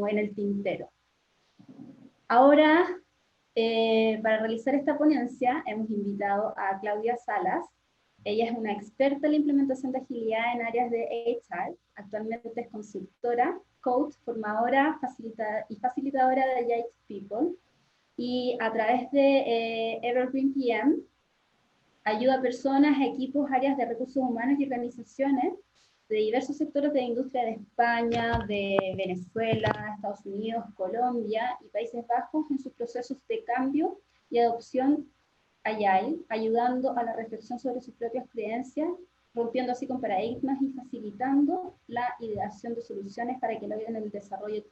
como en el tintero. Ahora, para realizar esta ponencia, hemos invitado a Claudia Salas. Ella es una experta en la implementación de agilidad en áreas de HR. Actualmente es consultora, coach, formadora y facilitadora de Agile People. Y a través de Evergreen PM, ayuda a personas, equipos, áreas de recursos humanos y organizaciones de diversos sectores de la industria de España, de Venezuela, Estados Unidos, Colombia y Países Bajos en sus procesos de cambio y adopción Agile, ayudando a la reflexión sobre sus propias creencias, rompiendo así con paradigmas y facilitando la ideación de soluciones para que logren el desarrollo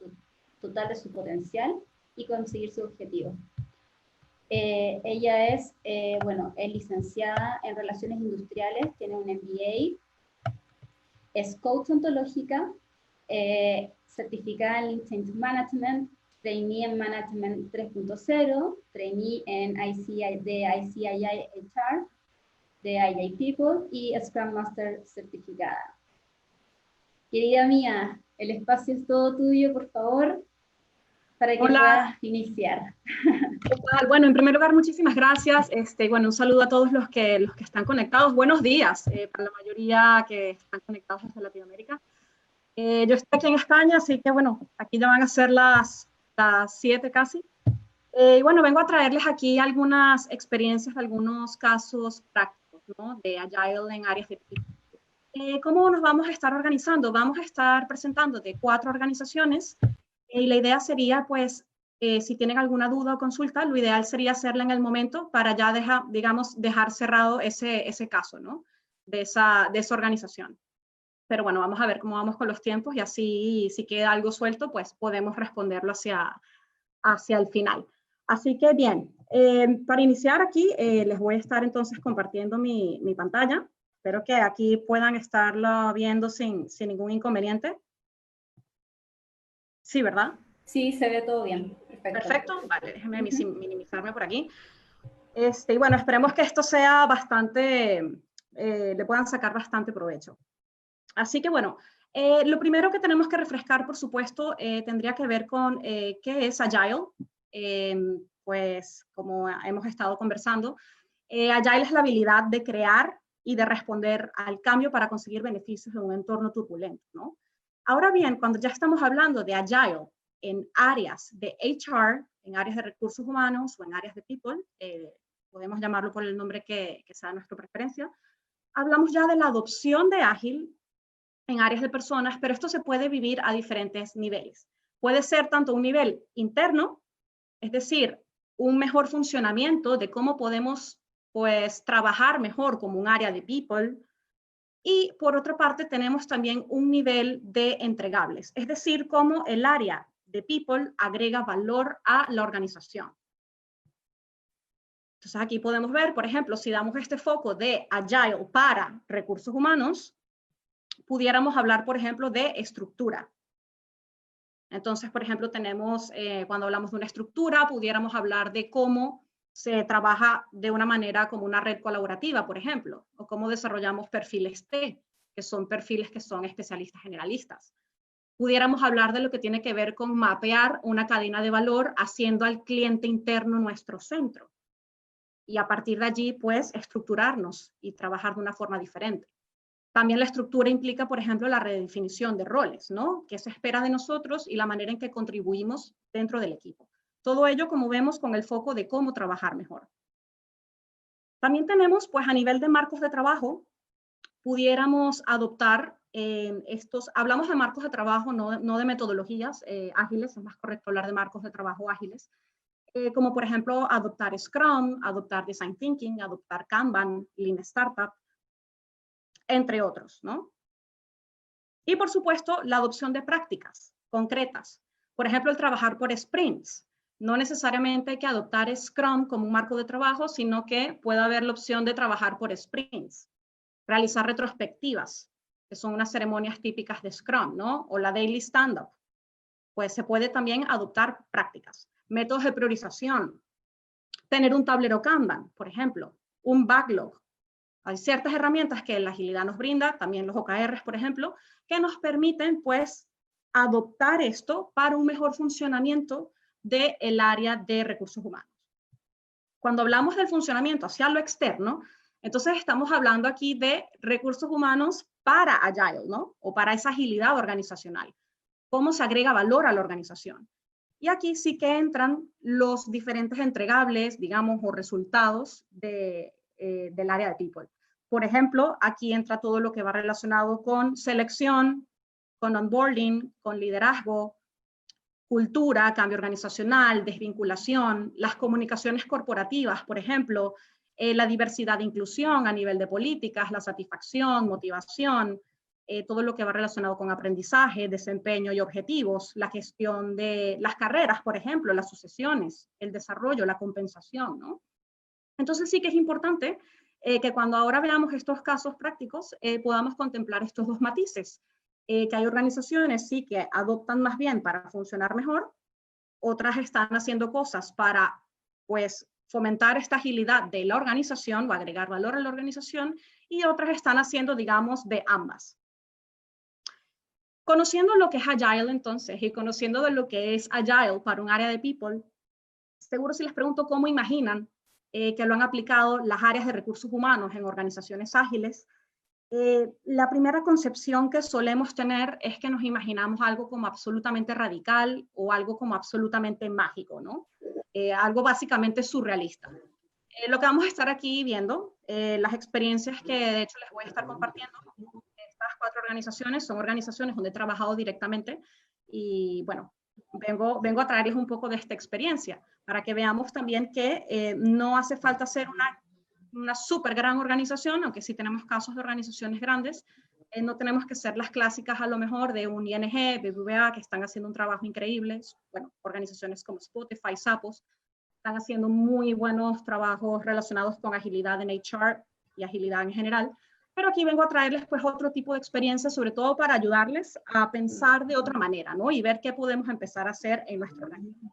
total de su potencial y conseguir sus objetivos. Ella es, es licenciada en Relaciones Industriales, tiene un MBA, es coach ontológica, certificada en Lean Change Management, trainee en Management 3.0, trainee en ICII HR, de IJ People y Scrum Master certificada. Querida mía, el espacio es todo tuyo, por favor, para que puedas iniciar. ¿Qué tal? Bueno, en primer lugar, muchísimas gracias. Un saludo a todos los que están conectados. Buenos días para la mayoría que están conectados desde Latinoamérica. Yo estoy aquí en España, así que bueno, aquí ya van a ser las 7 casi. Y bueno, vengo a traerles aquí algunas experiencias, algunos casos prácticos, ¿no? De Agile en áreas de people. ¿Cómo nos vamos a estar organizando? Vamos a estar presentando de 4 organizaciones y la idea sería, pues, si tienen alguna duda o consulta, lo ideal sería hacerla en el momento para ya dejar cerrado ese caso, ¿no? De esa organización. Pero bueno, vamos a ver cómo vamos con los tiempos y así, si queda algo suelto, pues podemos responderlo hacia el final. Así que bien, para iniciar aquí, les voy a estar entonces compartiendo mi pantalla. Espero que aquí puedan estarlo viendo sin ningún inconveniente. Sí, ¿verdad? Sí, se ve todo bien. Perfecto. Vale, déjenme minimizarme por aquí. Y bueno, esperemos que esto sea bastante, le puedan sacar bastante provecho. Así que bueno, lo primero que tenemos que refrescar, por supuesto, tendría que ver con qué es Agile. Pues como hemos estado conversando, Agile es la habilidad de crear y de responder al cambio para conseguir beneficios en un entorno turbulento, ¿no? Ahora bien, cuando ya estamos hablando de Agile en áreas de HR, en áreas de recursos humanos o en áreas de people, podemos llamarlo por el nombre que sea de nuestra preferencia, hablamos ya de la adopción de Ágil en áreas de personas, pero esto se puede vivir a diferentes niveles. Puede ser tanto un nivel interno, es decir, un mejor funcionamiento de cómo podemos, pues, trabajar mejor como un área de people. Y por otra parte, tenemos también un nivel de entregables, es decir, cómo el área de people agrega valor a la organización. Entonces aquí podemos ver, por ejemplo, si damos este foco de Agile para recursos humanos, pudiéramos hablar, por ejemplo, de estructura. Entonces, por ejemplo, tenemos, cuando hablamos de una estructura, pudiéramos hablar de cómo se trabaja de una manera como una red colaborativa, por ejemplo, o cómo desarrollamos perfiles T, que son perfiles que son especialistas generalistas. Pudiéramos hablar de lo que tiene que ver con mapear una cadena de valor haciendo al cliente interno nuestro centro. Y a partir de allí, pues, estructurarnos y trabajar de una forma diferente. También la estructura implica, por ejemplo, la redefinición de roles, ¿no? ¿Qué se espera de nosotros y la manera en que contribuimos dentro del equipo? Todo ello, como vemos, con el foco de cómo trabajar mejor. También tenemos, pues, a nivel de marcos de trabajo, pudiéramos adoptar hablamos de marcos de trabajo, no de metodologías ágiles, es más correcto hablar de marcos de trabajo ágiles, como por ejemplo adoptar Scrum, adoptar Design Thinking, adoptar Kanban, Lean Startup, entre otros, ¿no? Y por supuesto, la adopción de prácticas concretas. Por ejemplo, el trabajar por sprints. No necesariamente hay que adoptar Scrum como un marco de trabajo, sino que puede haber la opción de trabajar por sprints. Realizar retrospectivas, que son unas ceremonias típicas de Scrum, ¿no? O la Daily Stand-Up. Pues se puede también adoptar prácticas. Métodos de priorización. Tener un tablero Kanban, por ejemplo. Un backlog. Hay ciertas herramientas que la agilidad nos brinda, también los OKRs, por ejemplo, que nos permiten, pues, adoptar esto para un mejor funcionamiento del área de recursos humanos. Cuando hablamos del funcionamiento hacia lo externo, entonces estamos hablando aquí de recursos humanos para Agile, ¿no? O para esa agilidad organizacional. ¿Cómo se agrega valor a la organización? Y aquí sí que entran los diferentes entregables, digamos, o resultados del área de People. Por ejemplo, aquí entra todo lo que va relacionado con selección, con onboarding, con liderazgo, cultura, cambio organizacional, desvinculación, las comunicaciones corporativas, por ejemplo, la diversidad e inclusión a nivel de políticas, la satisfacción, motivación, todo lo que va relacionado con aprendizaje, desempeño y objetivos, la gestión de las carreras, por ejemplo, las sucesiones, el desarrollo, la compensación, ¿no? Entonces sí que es importante que cuando ahora veamos estos casos prácticos podamos contemplar estos dos matices, que hay organizaciones sí que adoptan más bien para funcionar mejor, otras están haciendo cosas para pues fomentar esta agilidad de la organización o agregar valor a la organización, y otras están haciendo, digamos, de ambas. Conociendo lo que es Agile entonces y conociendo de lo que es Agile para un área de People, seguro si les pregunto cómo imaginan que lo han aplicado las áreas de recursos humanos en organizaciones ágiles, la primera concepción que solemos tener es que nos imaginamos algo como absolutamente radical o algo como absolutamente mágico, ¿no? Algo básicamente surrealista. Lo que vamos a estar aquí viendo, las experiencias que de hecho les voy a estar compartiendo, estas 4 organizaciones son organizaciones donde he trabajado directamente y bueno, vengo a traerles un poco de esta experiencia para que veamos también que no hace falta ser una súper gran organización, aunque sí tenemos casos de organizaciones grandes, no tenemos que ser las clásicas a lo mejor de un ING, BBVA, que están haciendo un trabajo increíble. Bueno, organizaciones como Spotify, Zappos, están haciendo muy buenos trabajos relacionados con agilidad en HR y agilidad en general. Pero aquí vengo a traerles pues otro tipo de experiencia, sobre todo para ayudarles a pensar de otra manera, ¿no? Y ver qué podemos empezar a hacer en nuestra organización.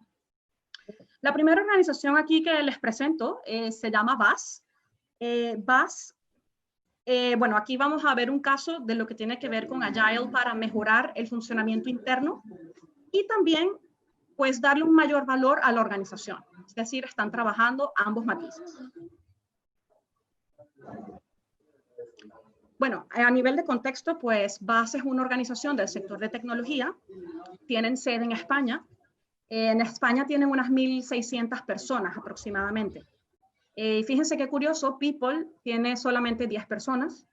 La primera organización aquí que les presento se llama VAS. VAS, bueno, aquí vamos a ver un caso de lo que tiene que ver con Agile para mejorar el funcionamiento interno y también pues darle un mayor valor a la organización. Es decir, están trabajando ambos matices. Bueno, a nivel de contexto, pues VAS es una organización del sector de tecnología, tienen sede en España. En España tienen unas 1.600 personas aproximadamente. Fíjense qué curioso, People tiene solamente 10 personas.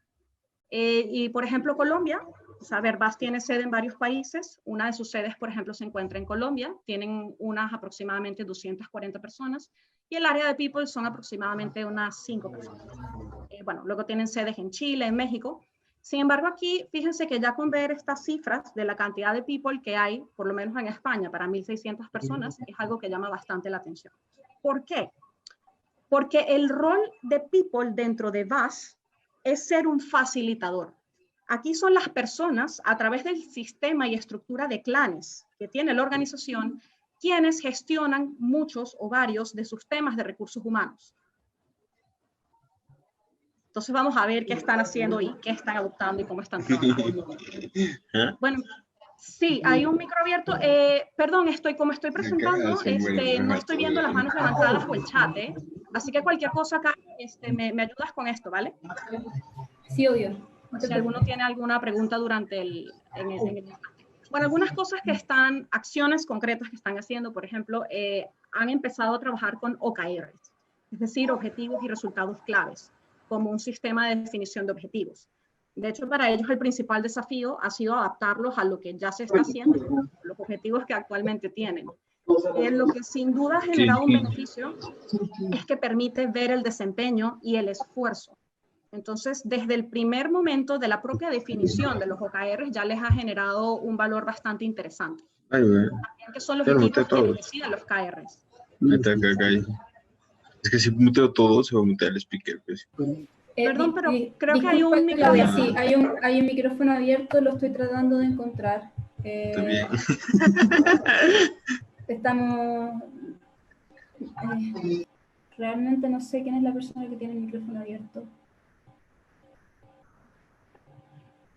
Y por ejemplo, Colombia, o sea, VAS tiene sede en varios países. Una de sus sedes, por ejemplo, se encuentra en Colombia. Tienen unas aproximadamente 240 personas. Y el área de People son aproximadamente unas 5 personas. Bueno, luego tienen sedes en Chile, en México. Sin embargo, aquí, fíjense que ya con ver estas cifras de la cantidad de People que hay, por lo menos en España, para 1.600 personas, es algo que llama bastante la atención. ¿Por qué? Porque el rol de People dentro de VAS es ser un facilitador. Aquí son las personas, a través del sistema y estructura de clanes que tiene la organización, quienes gestionan muchos o varios de sus temas de recursos humanos. Entonces vamos a ver qué están haciendo y qué están adoptando y cómo están trabajando. Bueno, sí, hay un micro abierto. Perdón, como estoy presentando, no estoy viendo las manos levantadas o el chat, así que cualquier cosa acá, me ayudas con esto, ¿vale? Sí, obvio. Si alguno tiene alguna pregunta durante en el instante. Bueno, algunas cosas que están, acciones concretas que están haciendo, por ejemplo, han empezado a trabajar con OKRs, es decir, objetivos y resultados claves, como un sistema de definición de objetivos. De hecho, para ellos el principal desafío ha sido adaptarlos a lo que ya se está haciendo, los objetivos que actualmente tienen. Lo que sin duda ha generado un beneficio es que permite ver el desempeño y el esfuerzo. Entonces, desde el primer momento de la propia definición de los OKRs ya les ha generado un valor bastante interesante. También que son los equipos que deciden los KRs. Es que si muteo todo, se va a mutear el speaker. Pues. Perdón, pero creo que hay un micrófono. Claudia, sí, hay un micrófono abierto, lo estoy tratando de encontrar. Está bien. Estamos... realmente no sé quién es la persona que tiene el micrófono abierto.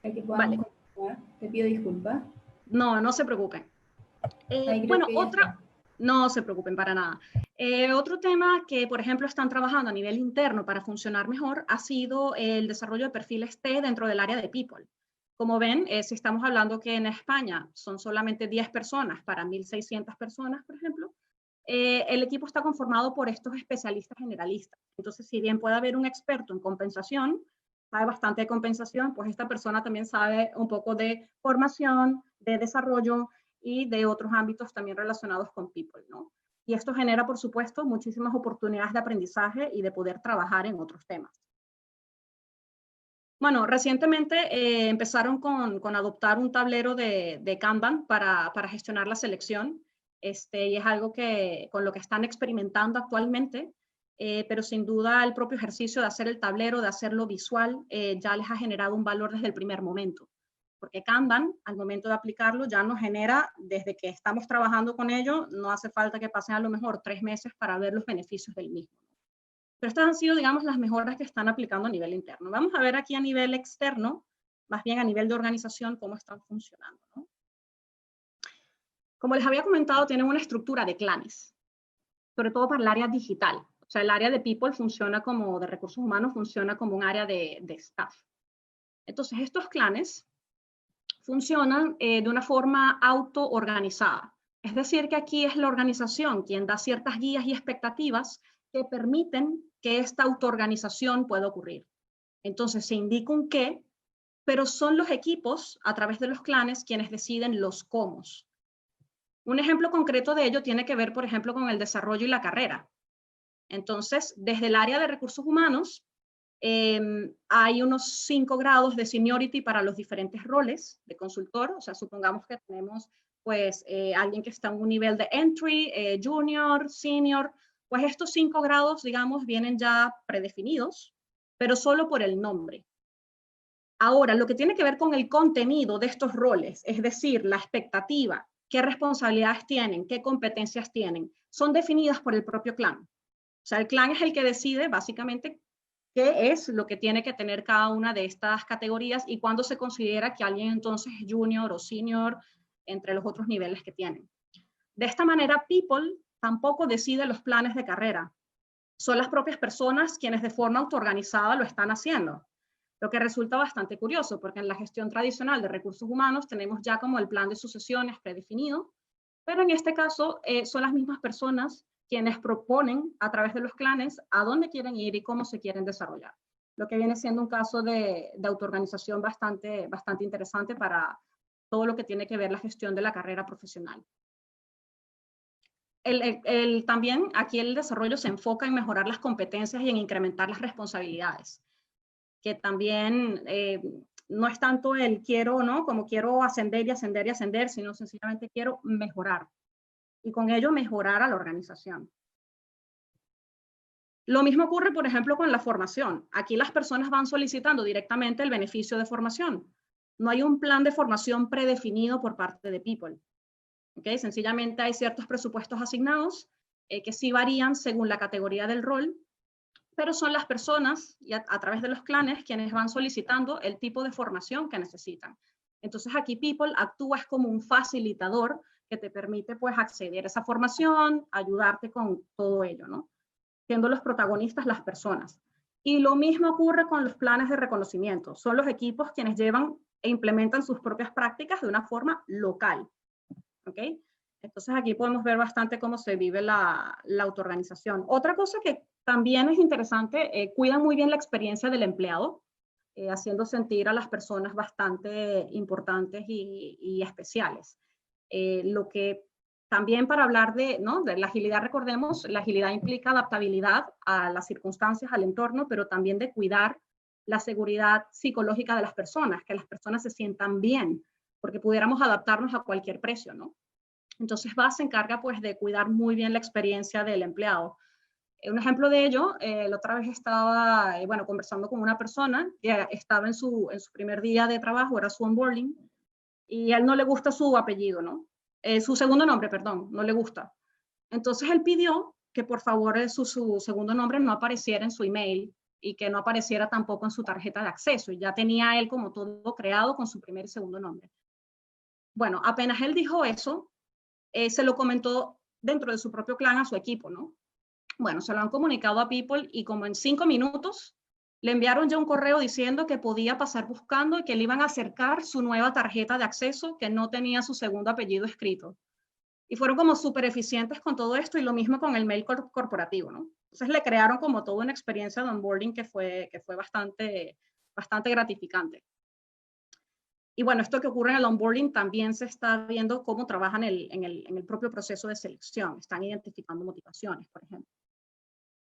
Para que podamos continuar. Te pido disculpas. No, no se preocupen. Ahí creo Bueno, que ya está. no se preocupen para nada. Otro tema que, por ejemplo, están trabajando a nivel interno para funcionar mejor ha sido el desarrollo de perfiles T dentro del área de People. Como ven, si estamos hablando que en España son solamente 10 personas para 1.600 personas, por ejemplo, el equipo está conformado por estos especialistas generalistas. Entonces, si bien puede haber un experto en compensación, sabe bastante de compensación, pues esta persona también sabe un poco de formación, de desarrollo y de otros ámbitos también relacionados con People, ¿no? Y esto genera, por supuesto, muchísimas oportunidades de aprendizaje y de poder trabajar en otros temas. Bueno, recientemente empezaron con adoptar un tablero de Kanban para gestionar la selección, y es algo con lo que están experimentando actualmente, pero sin duda el propio ejercicio de hacer el tablero, de hacerlo visual, ya les ha generado un valor desde el primer momento. Porque Kanban, al momento de aplicarlo, ya nos genera, desde que estamos trabajando con ello, no hace falta que pasen a lo mejor 3 meses para ver los beneficios del mismo. Pero estas han sido, digamos, las mejoras que están aplicando a nivel interno. Vamos a ver aquí a nivel externo, más bien a nivel de organización, cómo están funcionando, ¿no? Como les había comentado, tienen una estructura de clanes, sobre todo para el área digital. O sea, el área de People funciona como, de recursos humanos, funciona como un área de staff. Entonces, estos clanes funcionan de una forma autoorganizada. Es decir, que aquí es la organización quien da ciertas guías y expectativas que permiten que esta autoorganización pueda ocurrir. Entonces se indica un qué, pero son los equipos a través de los clanes quienes deciden los cómo. Un ejemplo concreto de ello tiene que ver, por ejemplo, con el desarrollo y la carrera. Entonces, desde el área de recursos humanos, hay unos 5 grados de seniority para los diferentes roles de consultor. O sea, supongamos que tenemos pues alguien que está en un nivel de entry, junior, senior. Pues estos 5 grados, digamos, vienen ya predefinidos, pero solo por el nombre. Ahora, lo que tiene que ver con el contenido de estos roles, es decir, la expectativa, qué responsabilidades tienen, qué competencias tienen, son definidas por el propio clan. O sea, el clan es el que decide básicamente qué es lo que tiene que tener cada una de estas categorías y cuándo se considera que alguien entonces es junior o senior entre los otros niveles que tienen. De esta manera, People tampoco decide los planes de carrera. Son las propias personas quienes de forma autoorganizada lo están haciendo. Lo que resulta bastante curioso, porque en la gestión tradicional de recursos humanos tenemos ya como el plan de sucesiones predefinido, pero en este caso son las mismas personas quienes proponen a través de los clanes a dónde quieren ir y cómo se quieren desarrollar. Lo que viene siendo un caso de autoorganización bastante interesante para todo lo que tiene que ver la gestión de la carrera profesional. También aquí el desarrollo se enfoca en mejorar las competencias y en incrementar las responsabilidades, que también no es tanto el quiero o no, como quiero ascender y ascender y ascender, sino sencillamente quiero mejorar y con ello mejorar a la organización. Lo mismo ocurre, por ejemplo, con la formación. Aquí las personas van solicitando directamente el beneficio de formación. No hay un plan de formación predefinido por parte de People. ¿Okay? Sencillamente hay ciertos presupuestos asignados que sí varían según la categoría del rol, pero son las personas y a través de los clanes quienes van solicitando el tipo de formación que necesitan. Entonces aquí People actúa como un facilitador que te permite pues acceder a esa formación, ayudarte con todo ello, ¿no? Siendo los protagonistas las personas. Y lo mismo ocurre con los planes de reconocimiento. Son los equipos quienes llevan e implementan sus propias prácticas de una forma local. ¿Ok? Entonces aquí podemos ver bastante cómo se vive la autoorganización. Otra cosa que también es interesante, cuidan muy bien la experiencia del empleado, haciendo sentir a las personas bastante importantes y especiales. Lo que también para hablar ¿no? de la agilidad, recordemos, la agilidad implica adaptabilidad a las circunstancias, al entorno, pero también de cuidar la seguridad psicológica de las personas, que las personas se sientan bien, porque pudiéramos adaptarnos a cualquier precio, ¿no? Entonces VAS se encarga pues de cuidar muy bien la experiencia del empleado. Un ejemplo de ello, la otra vez estaba, bueno, conversando con una persona que estaba en su primer día de trabajo, era su onboarding, y a él no le gusta su apellido, ¿no? Su segundo nombre, perdón, no le gusta. Entonces él pidió que por favor su segundo nombre no apareciera en su email y que no apareciera tampoco en su tarjeta de acceso. Y ya tenía él como todo creado con su primer y segundo nombre. Bueno, apenas él dijo eso, se lo comentó dentro de su propio clan a su equipo, ¿no? Bueno, se lo han comunicado a People y como en 5 minutos le enviaron ya un correo diciendo que podía pasar buscando y que le iban a acercar su nueva tarjeta de acceso que no tenía su segundo apellido escrito. Y fueron como súper eficientes con todo esto y lo mismo con el mail corporativo, ¿no? Entonces le crearon como toda una experiencia de onboarding que fue bastante gratificante. Y bueno, esto que ocurre en el onboarding también se está viendo cómo trabajan en el propio proceso de selección. Están identificando motivaciones, por ejemplo.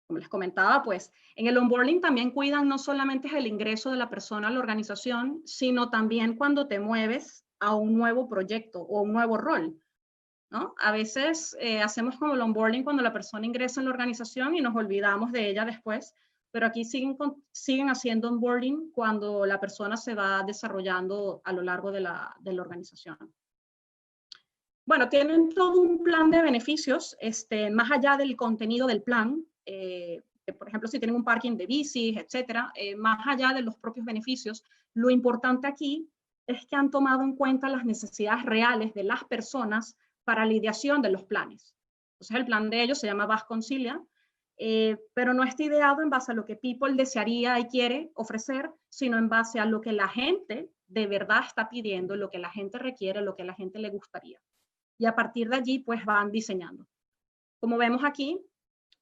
Como les comentaba, pues en el onboarding también cuidan no solamente el ingreso de la persona a la organización, sino también cuando te mueves a un nuevo proyecto o un nuevo rol, ¿no? A veces hacemos como el onboarding cuando la persona ingresa en la organización y nos olvidamos de ella después, pero aquí siguen haciendo onboarding cuando la persona se va desarrollando a lo largo de la organización. Bueno, tienen todo un plan de beneficios, más allá del contenido del plan, por ejemplo, si tienen un parking de bicis, etcétera, más allá de los propios beneficios, lo importante aquí es que han tomado en cuenta las necesidades reales de las personas para la ideación de los planes. Entonces, el plan de ellos se llama Vas Concilia, pero no está ideado en base a lo que People desearía y quiere ofrecer, sino en base a lo que la gente de verdad está pidiendo, lo que la gente requiere, lo que a la gente le gustaría. Y a partir de allí, pues van diseñando. Como vemos aquí,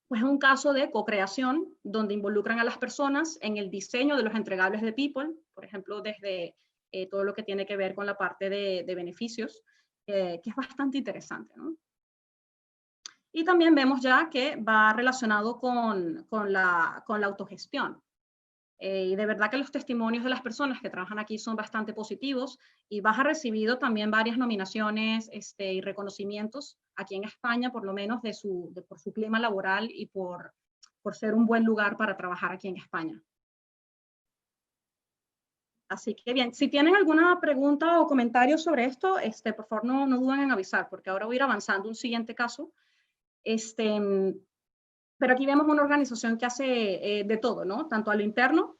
pues es un caso de co-creación donde involucran a las personas en el diseño de los entregables de People, por ejemplo, desde todo lo que tiene que ver con la parte de beneficios, que es bastante interesante, ¿no? Y también vemos ya que va relacionado con la autogestión. Y de verdad que los testimonios de las personas que trabajan aquí son bastante positivos y Baja ha recibido también varias nominaciones y reconocimientos aquí en España, por lo menos por su clima laboral y por ser un buen lugar para trabajar aquí en España. Así que bien, si tienen alguna pregunta o comentario sobre esto, por favor no duden en avisar, porque ahora voy a ir avanzando un siguiente caso. Pero aquí vemos una organización que hace de todo, ¿no? Tanto a lo interno,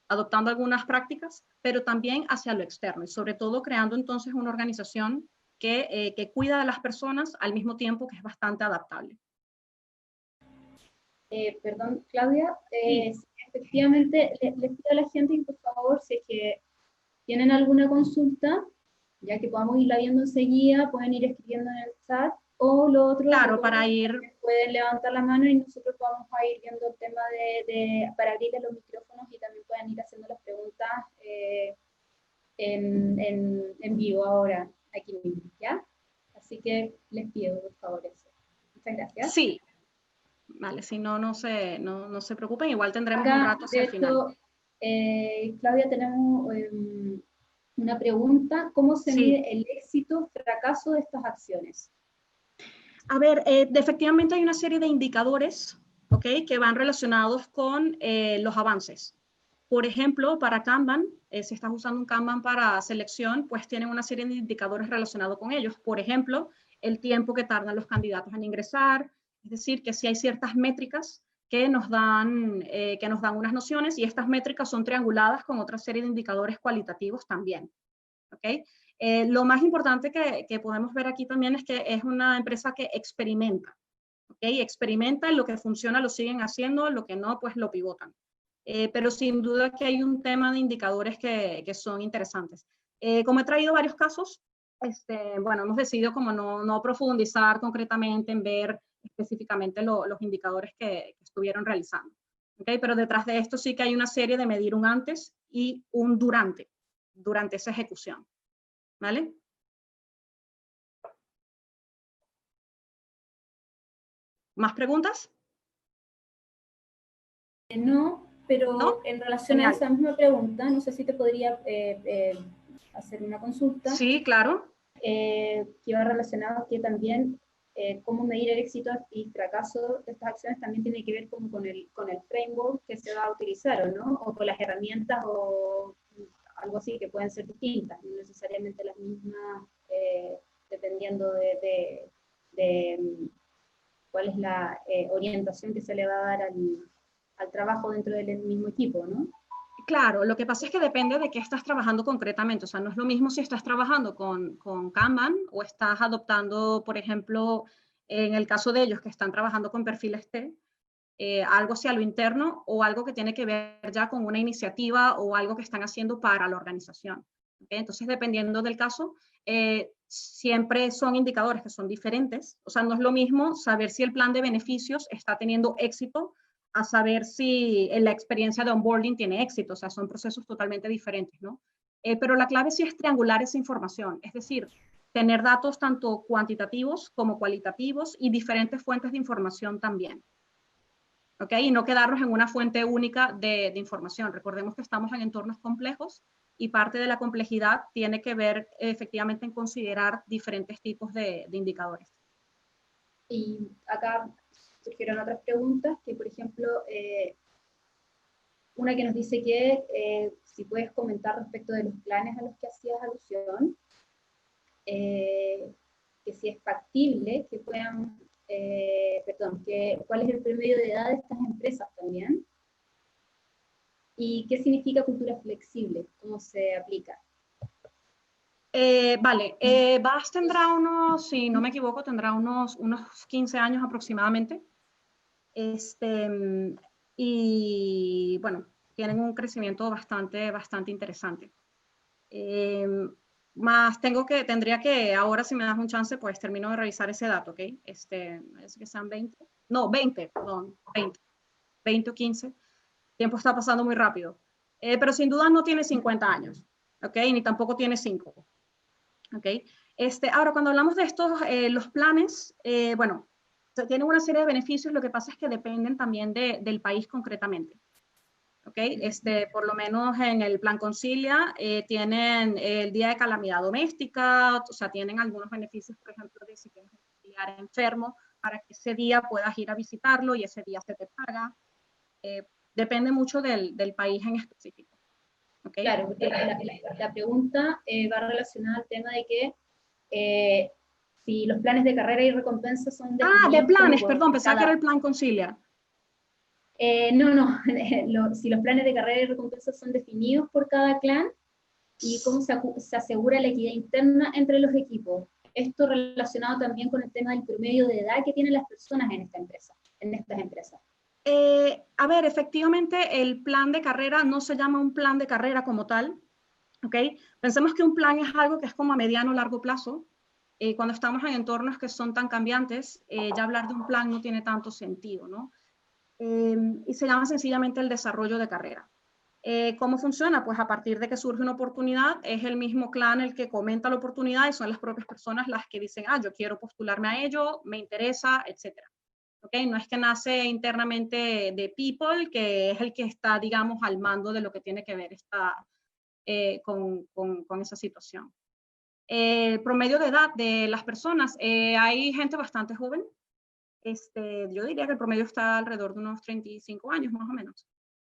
adoptando algunas prácticas, pero también hacia lo externo y sobre todo creando entonces una organización que cuida de las personas al mismo tiempo que es bastante adaptable. Perdón, Claudia, Sí. efectivamente les pido a la gente que por favor, si es que tienen alguna consulta, ya que podamos irla viendo enseguida, pueden ir escribiendo en el chat, o lo otro, Claro, para ir... pueden levantar la mano y nosotros vamos a ir viendo el tema para abrirles los micrófonos y también pueden ir haciendo las preguntas en vivo ahora, aquí mismo, ¿ya? Así que les pido, por favor, eso. Muchas gracias. Sí. Vale, si no, no se preocupen, igual tendremos Acá, un rato hacia el final. Claudia, tenemos una pregunta. ¿Cómo se mide el éxito, fracaso de estas acciones? A ver, efectivamente hay una serie de indicadores, ¿ok?, que van relacionados con los avances. Por ejemplo, para Kanban, si estás usando un Kanban para selección, pues tienen una serie de indicadores relacionados con ellos. Por ejemplo, el tiempo que tardan los candidatos en ingresar, es decir, que si hay ciertas métricas que nos dan unas nociones y estas métricas son trianguladas con otra serie de indicadores cualitativos también, ¿ok? Lo más importante que podemos ver aquí también es que es una empresa que experimenta, ¿ok? Experimenta, lo que funciona lo siguen haciendo, lo que no, pues lo pivotan. Pero sin duda que hay un tema de indicadores que son interesantes. Como he traído varios casos, bueno, hemos decidido como no profundizar concretamente en ver específicamente los indicadores que estuvieron realizando. ¿Okay? Pero detrás de esto sí que hay una serie de medir un antes y un durante esa ejecución. ¿Vale? ¿Más preguntas? No, pero ¿No? en relación Genial. a esa misma pregunta, no sé si te podría hacer una consulta. Sí, claro. Que va relacionado que también cómo medir el éxito y fracaso de estas acciones también tiene que ver como con el framework que se va a utilizar, ¿no? O con las herramientas o algo así que pueden ser distintas, no necesariamente las mismas, dependiendo de cuál es la orientación que se le va a dar al trabajo dentro del mismo equipo, ¿no? Claro, lo que pasa es que depende de qué estás trabajando concretamente. O sea, no es lo mismo si estás trabajando con Kanban o estás adoptando, por ejemplo, en el caso de ellos que están trabajando con perfiles T, algo hacia lo interno o algo que tiene que ver ya con una iniciativa o algo que están haciendo para la organización. ¿Okay? Entonces, dependiendo del caso, siempre son indicadores que son diferentes. O sea, no es lo mismo saber si el plan de beneficios está teniendo éxito a saber si la experiencia de onboarding tiene éxito. O sea, son procesos totalmente diferentes, ¿no? Pero la clave sí es triangular esa información. Es decir, tener datos tanto cuantitativos como cualitativos y diferentes fuentes de información también. ¿Ok? Y no quedarnos en una fuente única de información. Recordemos que estamos en entornos complejos y parte de la complejidad tiene que ver efectivamente en considerar diferentes tipos de indicadores. Y acá surgieron otras preguntas, que por ejemplo, una que nos dice que si puedes comentar respecto de los planes a los que hacías alusión, que si es factible que puedan, cuál es el promedio de edad de estas empresas también, y qué significa cultura flexible, cómo se aplica. Vale, BAS tendrá unos, si no me equivoco, tendrá unos 15 años aproximadamente. Y bueno, tienen un crecimiento bastante interesante. Más tendría que, ahora si me das un chance, pues termino de revisar ese dato, ¿ok? Es que sean 20, no, 20, perdón, 20 o 15. El tiempo está pasando muy rápido. Pero sin duda no tiene 50 años, ¿ok? Ni tampoco tiene 5. ¿Ok? Ahora, cuando hablamos de estos, los planes, bueno, tienen una serie de beneficios, lo que pasa es que dependen también del país concretamente. ¿Ok? Por lo menos en el Plan Concilia tienen el día de calamidad doméstica, o sea, tienen algunos beneficios, por ejemplo, de si tienes un familiar enfermo, para que ese día puedas ir a visitarlo y ese día se te paga. Depende mucho del país en específico. ¿Okay? Claro, porque la pregunta va relacionada al tema de que si los planes de carrera y recompensa son definidos. De planes, perdón, pensaba que era el Plan Concilia. No, si los planes de carrera y recompensa son definidos por cada clan y cómo se asegura la equidad interna entre los equipos. Esto relacionado también con el tema del promedio de edad que tienen las personas en estas empresas. A ver, efectivamente el plan de carrera no se llama un plan de carrera como tal, ¿ok? Pensemos que un plan es algo que es como a mediano o largo plazo. Cuando estamos en entornos que son tan cambiantes, ya hablar de un plan no tiene tanto sentido, ¿no? Y se llama sencillamente el desarrollo de carrera. ¿Cómo funciona? Pues a partir de que surge una oportunidad, es el mismo clan el que comenta la oportunidad y son las propias personas las que dicen, yo quiero postularme a ello, me interesa, etcétera. ¿Okay? No es que nace internamente de People, que es el que está, digamos, al mando de lo que tiene que ver con esa situación. El promedio de edad de las personas, hay gente bastante joven. Yo diría que el promedio está alrededor de unos 35 años más o menos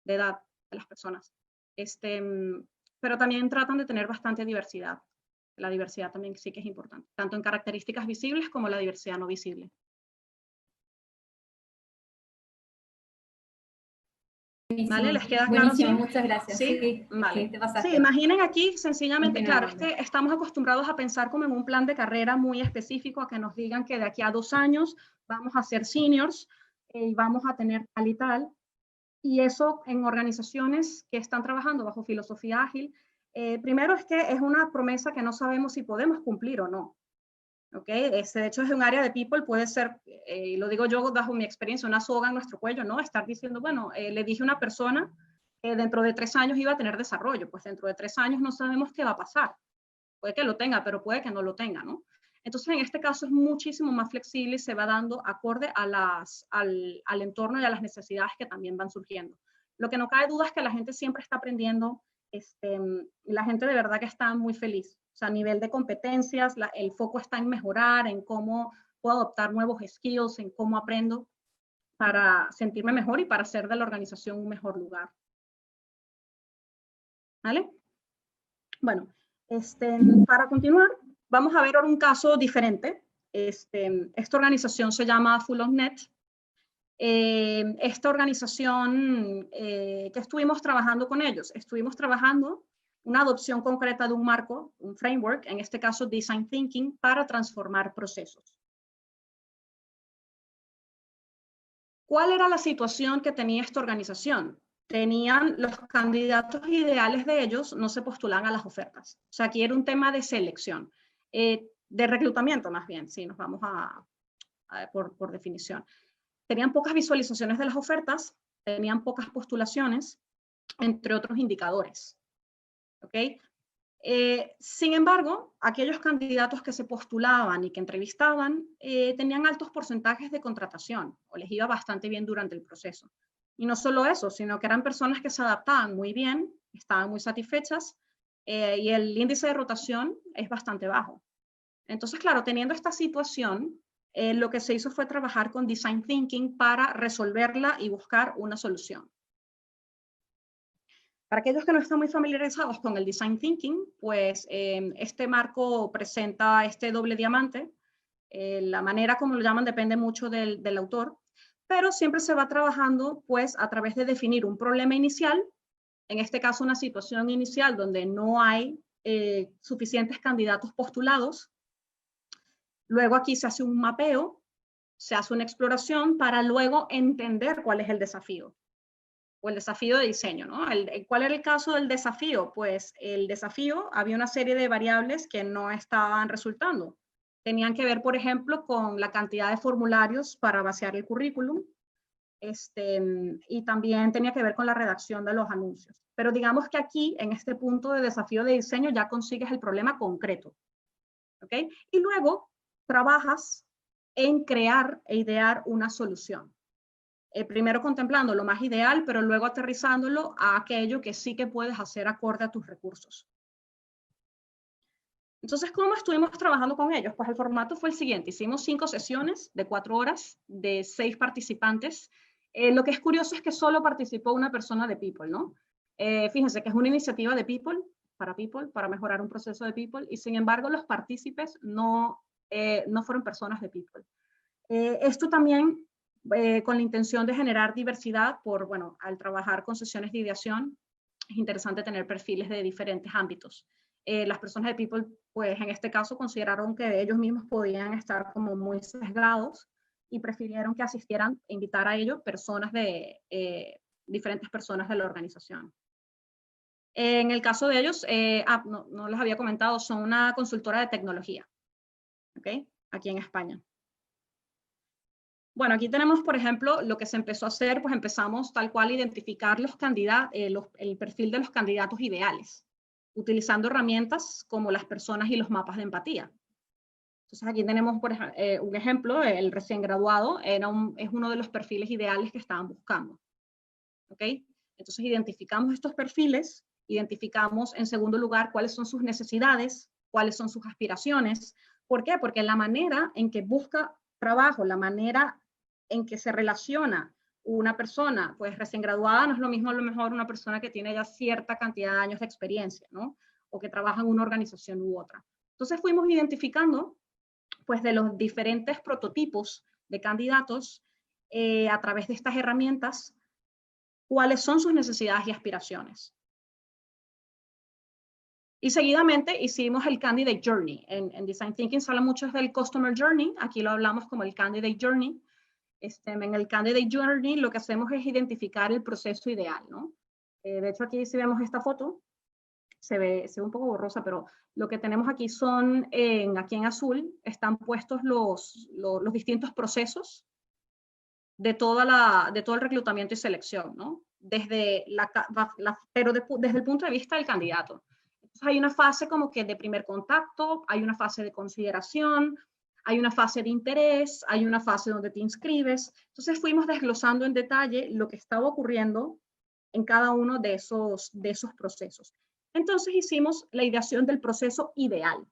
de edad de las personas. Pero también tratan de tener bastante diversidad. La diversidad también sí que es importante, tanto en características visibles como la diversidad no visible. ¿Vale? ¿Les queda claro? Buenísimo, muchas gracias. Sí, vale. Sí, sí, imaginen aquí sencillamente, claro, estamos acostumbrados a pensar como en un plan de carrera muy específico, a que nos digan que de aquí a 2 años vamos a ser seniors y vamos a tener tal y tal. Y eso en organizaciones que están trabajando bajo filosofía ágil, primero es que es una promesa que no sabemos si podemos cumplir o no. ¿Okay? De hecho, es un área de people, puede ser, y lo digo yo bajo mi experiencia, una soga en nuestro cuello, ¿no? Estar diciendo, bueno, le dije a una persona que dentro de 3 años iba a tener desarrollo, pues dentro de 3 años no sabemos qué va a pasar. Puede que lo tenga, pero puede que no lo tenga, ¿no? Entonces, en este caso es muchísimo más flexible y se va dando acorde a al entorno y a las necesidades que también van surgiendo. Lo que no cabe duda es que la gente siempre está aprendiendo, la gente de verdad que está muy feliz. O sea, a nivel de competencias, el foco está en mejorar, en cómo puedo adoptar nuevos skills, en cómo aprendo para sentirme mejor y para hacer de la organización un mejor lugar. ¿Vale? Bueno, para continuar, vamos a ver ahora un caso diferente. Esta organización se llama Full on Net. esta organización que estuvimos trabajando con ellos, estuvimos trabajando una adopción concreta de un marco, un framework, en este caso Design Thinking, para transformar procesos. ¿Cuál era la situación que tenía esta organización? Tenían los candidatos ideales de ellos, no se postulaban a las ofertas. O sea, aquí era un tema de selección, de reclutamiento más bien, si nos vamos por definición. Tenían pocas visualizaciones de las ofertas, tenían pocas postulaciones, entre otros indicadores. ¿Ok? Sin embargo, aquellos candidatos que se postulaban y que entrevistaban tenían altos porcentajes de contratación o les iba bastante bien durante el proceso. Y no solo eso, sino que eran personas que se adaptaban muy bien, estaban muy satisfechas y el índice de rotación es bastante bajo. Entonces, claro, teniendo esta situación, lo que se hizo fue trabajar con Design Thinking para resolverla y buscar una solución. Para aquellos que no están muy familiarizados con el Design Thinking, pues este marco presenta este doble diamante. La manera como lo llaman depende mucho del autor, pero siempre se va trabajando pues a través de definir un problema inicial, en este caso una situación inicial donde no hay suficientes candidatos postulados. Luego aquí se hace un mapeo, se hace una exploración para luego entender cuál es el desafío. O el desafío de diseño, ¿no? ¿Cuál era el caso del desafío? Pues el desafío, había una serie de variables que no estaban resultando. Tenían que ver, por ejemplo, con la cantidad de formularios para vaciar el currículum, y también tenía que ver con la redacción de los anuncios. Pero digamos que aquí, en este punto de desafío de diseño, ya consigues el problema concreto, ¿ok? Y luego trabajas en crear e idear una solución. Primero contemplando lo más ideal, pero luego aterrizándolo a aquello que sí que puedes hacer acorde a tus recursos. Entonces, ¿cómo estuvimos trabajando con ellos? Pues el formato fue el siguiente. Hicimos 5 sesiones de 4 horas de 6 participantes. Lo que es curioso es que solo participó una persona de People, ¿no? Fíjense que es una iniciativa de People, para mejorar un proceso de People, y sin embargo los partícipes no fueron personas de People. Esto también con la intención de generar diversidad bueno, al trabajar con sesiones de ideación, es interesante tener perfiles de diferentes ámbitos. Las personas de People, pues en este caso consideraron que ellos mismos podían estar como muy sesgados y prefirieron que asistieran e invitar a ellos diferentes personas de la organización. En el caso de ellos, no les había comentado, son una consultora de tecnología, ¿ok? Aquí en España. Bueno, aquí tenemos, por ejemplo, lo que se empezó a hacer, pues empezamos tal cual a identificar los candidatos, el perfil de los candidatos ideales, utilizando herramientas como las personas y los mapas de empatía. Entonces aquí tenemos un ejemplo, el recién graduado es uno de los perfiles ideales que estaban buscando. ¿Ok? Entonces identificamos estos perfiles, identificamos en segundo lugar cuáles son sus necesidades, cuáles son sus aspiraciones. ¿Por qué? Porque la manera en que busca trabajo, la manera en que se relaciona una persona pues recién graduada no es lo mismo a lo mejor una persona que tiene ya cierta cantidad de años de experiencia, ¿no? O que trabaja en una organización u otra. Entonces fuimos identificando pues de los diferentes prototipos de candidatos a través de estas herramientas cuáles son sus necesidades y aspiraciones. Y seguidamente hicimos el Candidate Journey. En Design Thinking se habla mucho del Customer Journey, aquí lo hablamos como el Candidate Journey. En el Candidate Journey lo que hacemos es identificar el proceso ideal, ¿no? De hecho aquí si vemos esta foto, se ve un poco borrosa, pero lo que tenemos aquí son, aquí en azul, están puestos los distintos procesos de todo el reclutamiento y selección, ¿no? Desde desde el punto de vista del candidato. Entonces hay una fase como que de primer contacto, hay una fase de consideración, hay una fase de interés, hay una fase donde te inscribes. Entonces fuimos desglosando en detalle lo que estaba ocurriendo en cada uno de esos procesos. Entonces hicimos la ideación del proceso ideal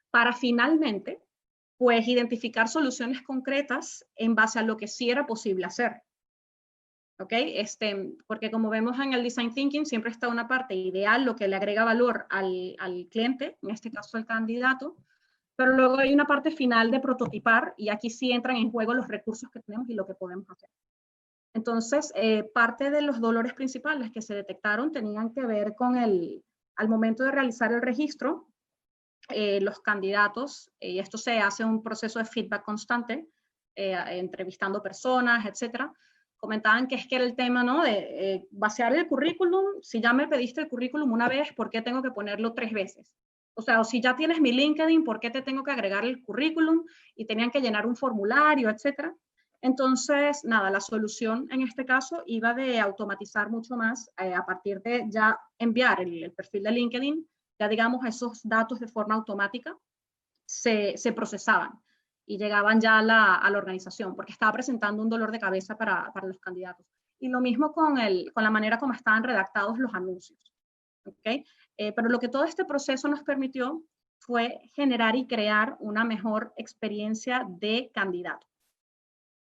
para finalmente pues identificar soluciones concretas en base a lo que sí era posible hacer. ¿Ok? Porque como vemos en el Design Thinking, siempre está una parte ideal, lo que le agrega valor al cliente, en este caso al candidato, pero luego hay una parte final de prototipar y aquí sí entran en juego los recursos que tenemos y lo que podemos hacer. Entonces, parte de los dolores principales que se detectaron tenían que ver con al momento de realizar el registro, los candidatos, y esto se hace un proceso de feedback constante, entrevistando personas, etcétera, comentaban que es que era el tema, ¿no? De vaciar el currículum. Si ya me pediste el currículum una vez, ¿por qué tengo que ponerlo 3 veces? O sea, o si ya tienes mi LinkedIn, ¿por qué te tengo que agregar el currículum? Y tenían que llenar un formulario, etcétera. Entonces, nada, la solución en este caso iba de automatizar mucho más a partir de ya enviar el perfil de LinkedIn, ya digamos esos datos de forma automática se procesaban y llegaban ya a la organización, porque estaba presentando un dolor de cabeza para los candidatos. Y lo mismo con la manera como estaban redactados los anuncios. ¿Okay? Pero lo que todo este proceso nos permitió fue generar y crear una mejor experiencia de candidato.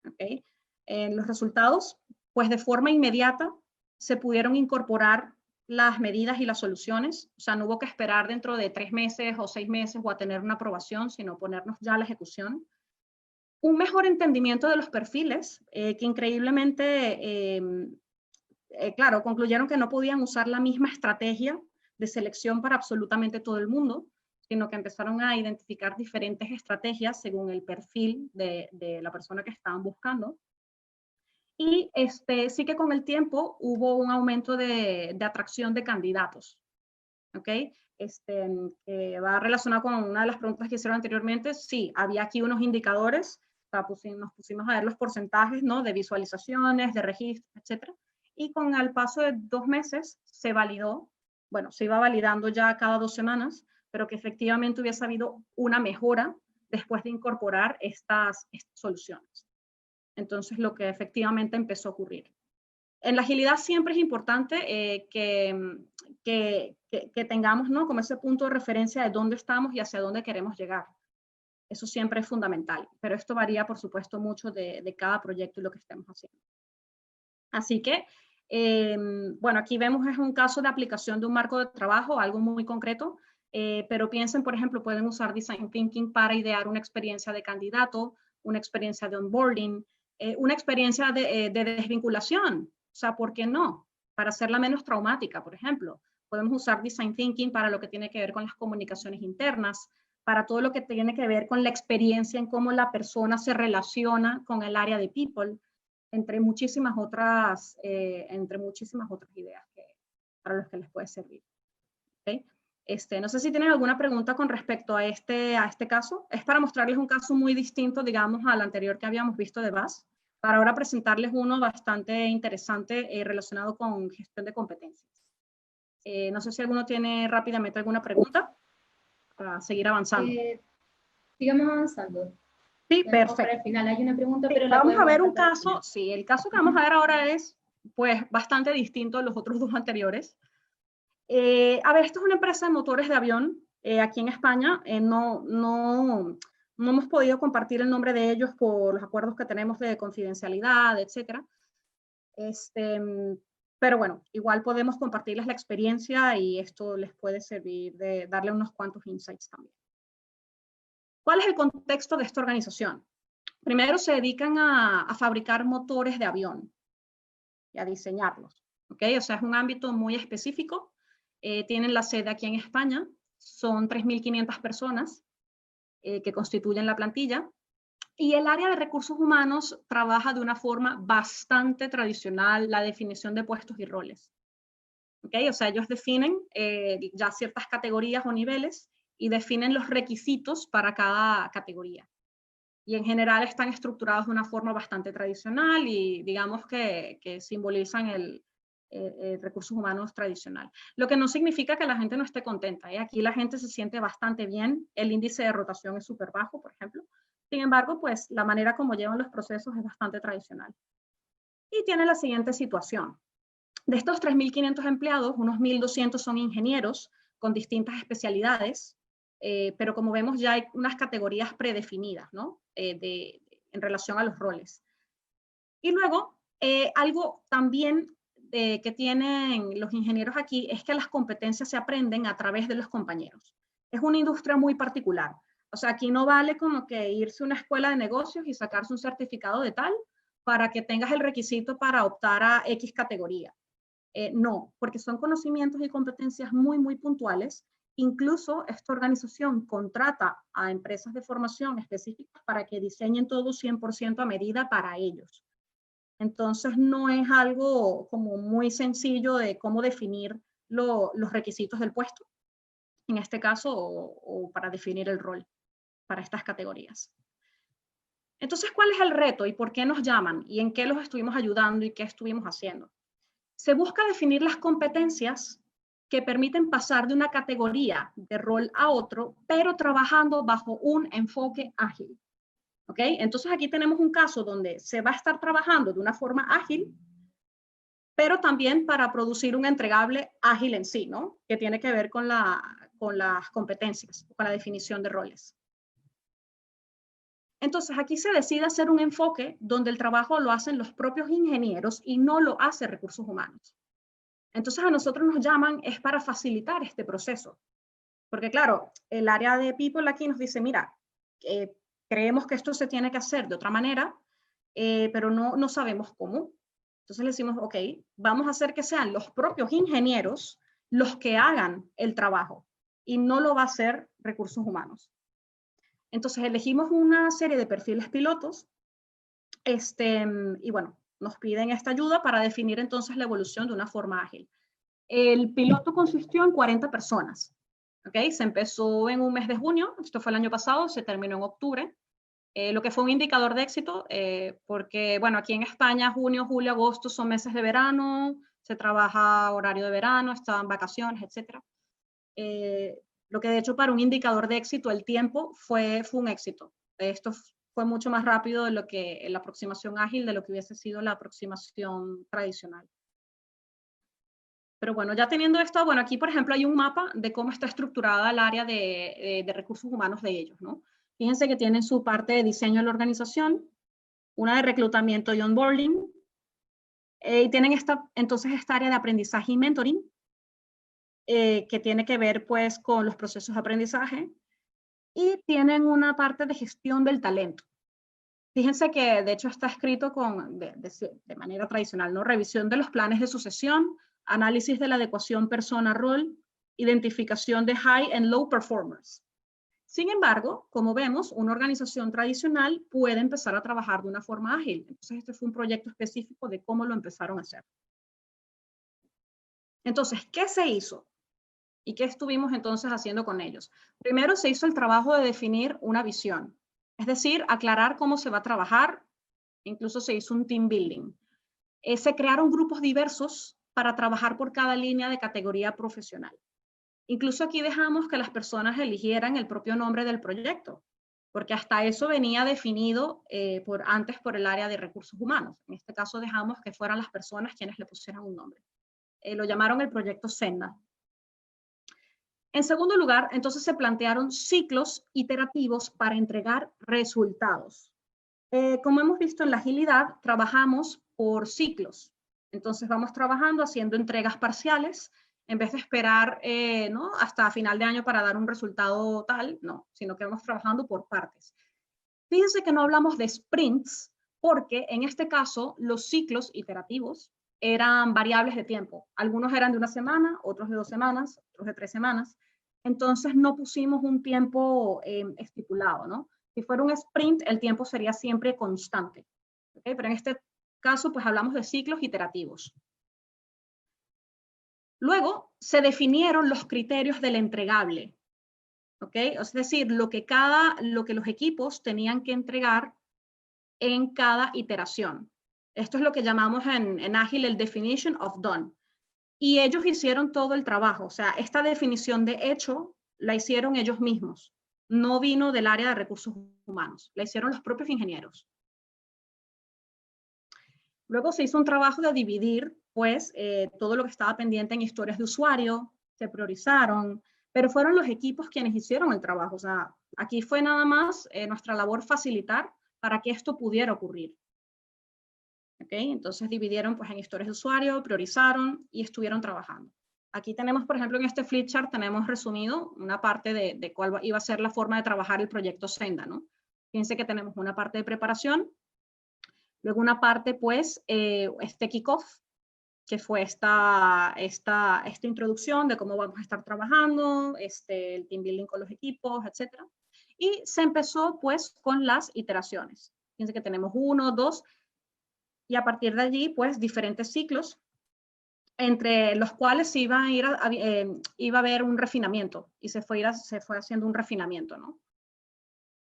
¿Okay? Los resultados, pues de forma inmediata, se pudieron incorporar las medidas y las soluciones. O sea, no hubo que esperar dentro de 3 meses o 6 meses o a tener una aprobación, sino ponernos ya a la ejecución. Un mejor entendimiento de los perfiles, que increíblemente, claro, concluyeron que no podían usar la misma estrategia de selección para absolutamente todo el mundo, sino que empezaron a identificar diferentes estrategias según el perfil de la persona que estaban buscando. Y sí que con el tiempo hubo un aumento de atracción de candidatos. ¿Ok? Va relacionado con una de las preguntas que hicieron anteriormente. Sí, había aquí unos indicadores. O sea, nos pusimos a ver los porcentajes, ¿no? De visualizaciones, de registros, etc. Y con el paso de 2 meses se validó, bueno, se iba validando ya cada 2 semanas, pero que efectivamente hubiese habido una mejora después de incorporar estas soluciones. Entonces, lo que efectivamente empezó a ocurrir. En la agilidad siempre es importante que tengamos, ¿no? Como ese punto de referencia de dónde estamos y hacia dónde queremos llegar. Eso siempre es fundamental, pero esto varía, por supuesto, mucho de cada proyecto y lo que estemos haciendo. Así que, bueno, aquí vemos es un caso de aplicación de un marco de trabajo, algo muy concreto, pero piensen, por ejemplo, pueden usar Design Thinking para idear una experiencia de candidato, una experiencia de onboarding, una experiencia de desvinculación. O sea, ¿por qué no? Para hacerla menos traumática, por ejemplo. Podemos usar Design Thinking para lo que tiene que ver con las comunicaciones internas, para todo lo que tiene que ver con la experiencia en cómo la persona se relaciona con el área de people, entre muchísimas otras ideas para los que les puede servir. ¿Okay? No sé si tienen alguna pregunta con respecto a este caso. Es para mostrarles un caso muy distinto, digamos, al anterior que habíamos visto de BAS, para ahora presentarles uno bastante interesante relacionado con gestión de competencias. No sé si alguno tiene rápidamente alguna pregunta para seguir avanzando. Sigamos avanzando. Sí, perfecto. Para el final hay una pregunta, sí, pero vamos a ver un caso. Sí, el caso que vamos a ver ahora es pues bastante distinto a los otros 2 anteriores. A ver, esto es una empresa de motores de avión aquí en España. No hemos podido compartir el nombre de ellos por los acuerdos que tenemos de confidencialidad, etcétera. Pero bueno, igual podemos compartirles la experiencia y esto les puede servir de darle unos cuantos insights también. ¿Cuál es el contexto de esta organización? Primero se dedican a fabricar motores de avión y a diseñarlos. ¿Okay? O sea, es un ámbito muy específico. Tienen la sede aquí en España. Son 3.500 personas que constituyen la plantilla. Y el área de recursos humanos trabaja de una forma bastante tradicional la definición de puestos y roles. ¿Okay? O sea, ellos definen ya ciertas categorías o niveles y definen los requisitos para cada categoría. Y en general están estructurados de una forma bastante tradicional y digamos que simbolizan el recursos humanos tradicional. Lo que no significa que la gente no esté contenta. Aquí la gente se siente bastante bien, el índice de rotación es súper bajo, por ejemplo. Sin embargo, pues la manera como llevan los procesos es bastante tradicional. Y tiene la siguiente situación. De estos 3.500 empleados, unos 1.200 son ingenieros con distintas especialidades, pero como vemos ya hay unas categorías predefinidas, ¿no? En relación a los roles. Y luego, algo también que tienen los ingenieros aquí es que las competencias se aprenden a través de los compañeros. Es una industria muy particular. O sea, aquí no vale como que irse a una escuela de negocios y sacarse un certificado de tal para que tengas el requisito para optar a X categoría. No, porque son conocimientos y competencias muy, muy puntuales. Incluso esta organización contrata a empresas de formación específicas para que diseñen todo 100% a medida para ellos. Entonces, no es algo como muy sencillo de cómo definir los requisitos del puesto, en este caso, o para definir el rol para estas categorías. Entonces, ¿cuál es el reto y por qué nos llaman y en qué los estuvimos ayudando y qué estuvimos haciendo? Se busca definir las competencias que permiten pasar de una categoría de rol a otro, pero trabajando bajo un enfoque ágil. ¿Ok? Entonces aquí tenemos un caso donde se va a estar trabajando de una forma ágil, pero también para producir un entregable ágil en sí, ¿no? Que tiene que ver con las competencias, con la definición de roles. Entonces aquí se decide hacer un enfoque donde el trabajo lo hacen los propios ingenieros y no lo hace recursos humanos. Entonces a nosotros nos llaman es para facilitar este proceso. Porque claro, el área de People aquí nos dice, mira, creemos que esto se tiene que hacer de otra manera, pero no sabemos cómo. Entonces le decimos, ok, vamos a hacer que sean los propios ingenieros los que hagan el trabajo y no lo va a hacer recursos humanos. Entonces elegimos una serie de perfiles pilotos y bueno, nos piden esta ayuda para definir entonces la evolución de una forma ágil. El piloto consistió en 40 personas. ¿Okay? Se empezó en un mes de junio, esto fue el año pasado, se terminó en octubre, lo que fue un indicador de éxito, porque bueno, aquí en España junio, julio, agosto son meses de verano, se trabaja horario de verano, están vacaciones, etc. Lo que de hecho para un indicador de éxito, el tiempo fue un éxito. Esto fue mucho más rápido de lo que la aproximación ágil, de lo que hubiese sido la aproximación tradicional. Pero bueno, ya teniendo esto, bueno, aquí por ejemplo hay un mapa de cómo está estructurada el área de recursos humanos de ellos, ¿no? Fíjense que tienen su parte de diseño de la organización, una de reclutamiento y onboarding, y tienen entonces esta área de aprendizaje y mentoring, que tiene que ver pues con los procesos de aprendizaje, y tienen una parte de gestión del talento. Fíjense que de hecho está escrito de manera tradicional, ¿no? Revisión de los planes de sucesión, análisis de la adecuación persona-rol, identificación de high and low performers. Sin embargo, como vemos, una organización tradicional puede empezar a trabajar de una forma ágil. Entonces, este fue un proyecto específico de cómo lo empezaron a hacer. Entonces, ¿qué se hizo? ¿Y qué estuvimos entonces haciendo con ellos? Primero se hizo el trabajo de definir una visión, es decir, aclarar cómo se va a trabajar. Incluso se hizo un team building. Se crearon grupos diversos para trabajar por cada línea de categoría profesional. Incluso aquí dejamos que las personas eligieran el propio nombre del proyecto, porque hasta eso venía definido antes por el área de recursos humanos. En este caso dejamos que fueran las personas quienes le pusieran un nombre. Lo llamaron el proyecto Senda. En segundo lugar, entonces se plantearon ciclos iterativos para entregar resultados. Como hemos visto en la agilidad, trabajamos por ciclos. Entonces vamos trabajando haciendo entregas parciales, en vez de esperar ¿no? hasta final de año para dar un resultado tal, no, sino que vamos trabajando por partes. Fíjense que no hablamos de sprints, porque en este caso los ciclos iterativos eran variables de tiempo. Algunos eran de una semana, otros de 2 semanas, otros de 3 semanas. Entonces no pusimos un tiempo estipulado, ¿no? Si fuera un sprint, el tiempo sería siempre constante. ¿Okay? Pero en este caso, pues hablamos de ciclos iterativos. Luego, se definieron los criterios del entregable. ¿Okay? Es decir, lo que los equipos tenían que entregar en cada iteración. Esto es lo que llamamos en Ágil el definition of done. Y ellos hicieron todo el trabajo. O sea, esta definición de hecho la hicieron ellos mismos. No vino del área de recursos humanos. La hicieron los propios ingenieros. Luego se hizo un trabajo de dividir, pues, todo lo que estaba pendiente en historias de usuario, se priorizaron, pero fueron los equipos quienes hicieron el trabajo. O sea, aquí fue nada más nuestra labor facilitar para que esto pudiera ocurrir. ¿Okay? Entonces dividieron pues, en historias de usuario, priorizaron y estuvieron trabajando. Aquí tenemos, por ejemplo, en este flipchart tenemos resumido una parte de cuál iba a ser la forma de trabajar el proyecto Senda, ¿no? Fíjense que tenemos una parte de preparación, luego una parte, pues, este kickoff, que fue esta introducción de cómo vamos a estar trabajando, el team building con los equipos, etc. Y se empezó, pues, con las iteraciones. Fíjense que tenemos 1, 2, y a partir de allí, pues, diferentes ciclos, entre los cuales iba a haber un refinamiento, y se fue haciendo un refinamiento, ¿no?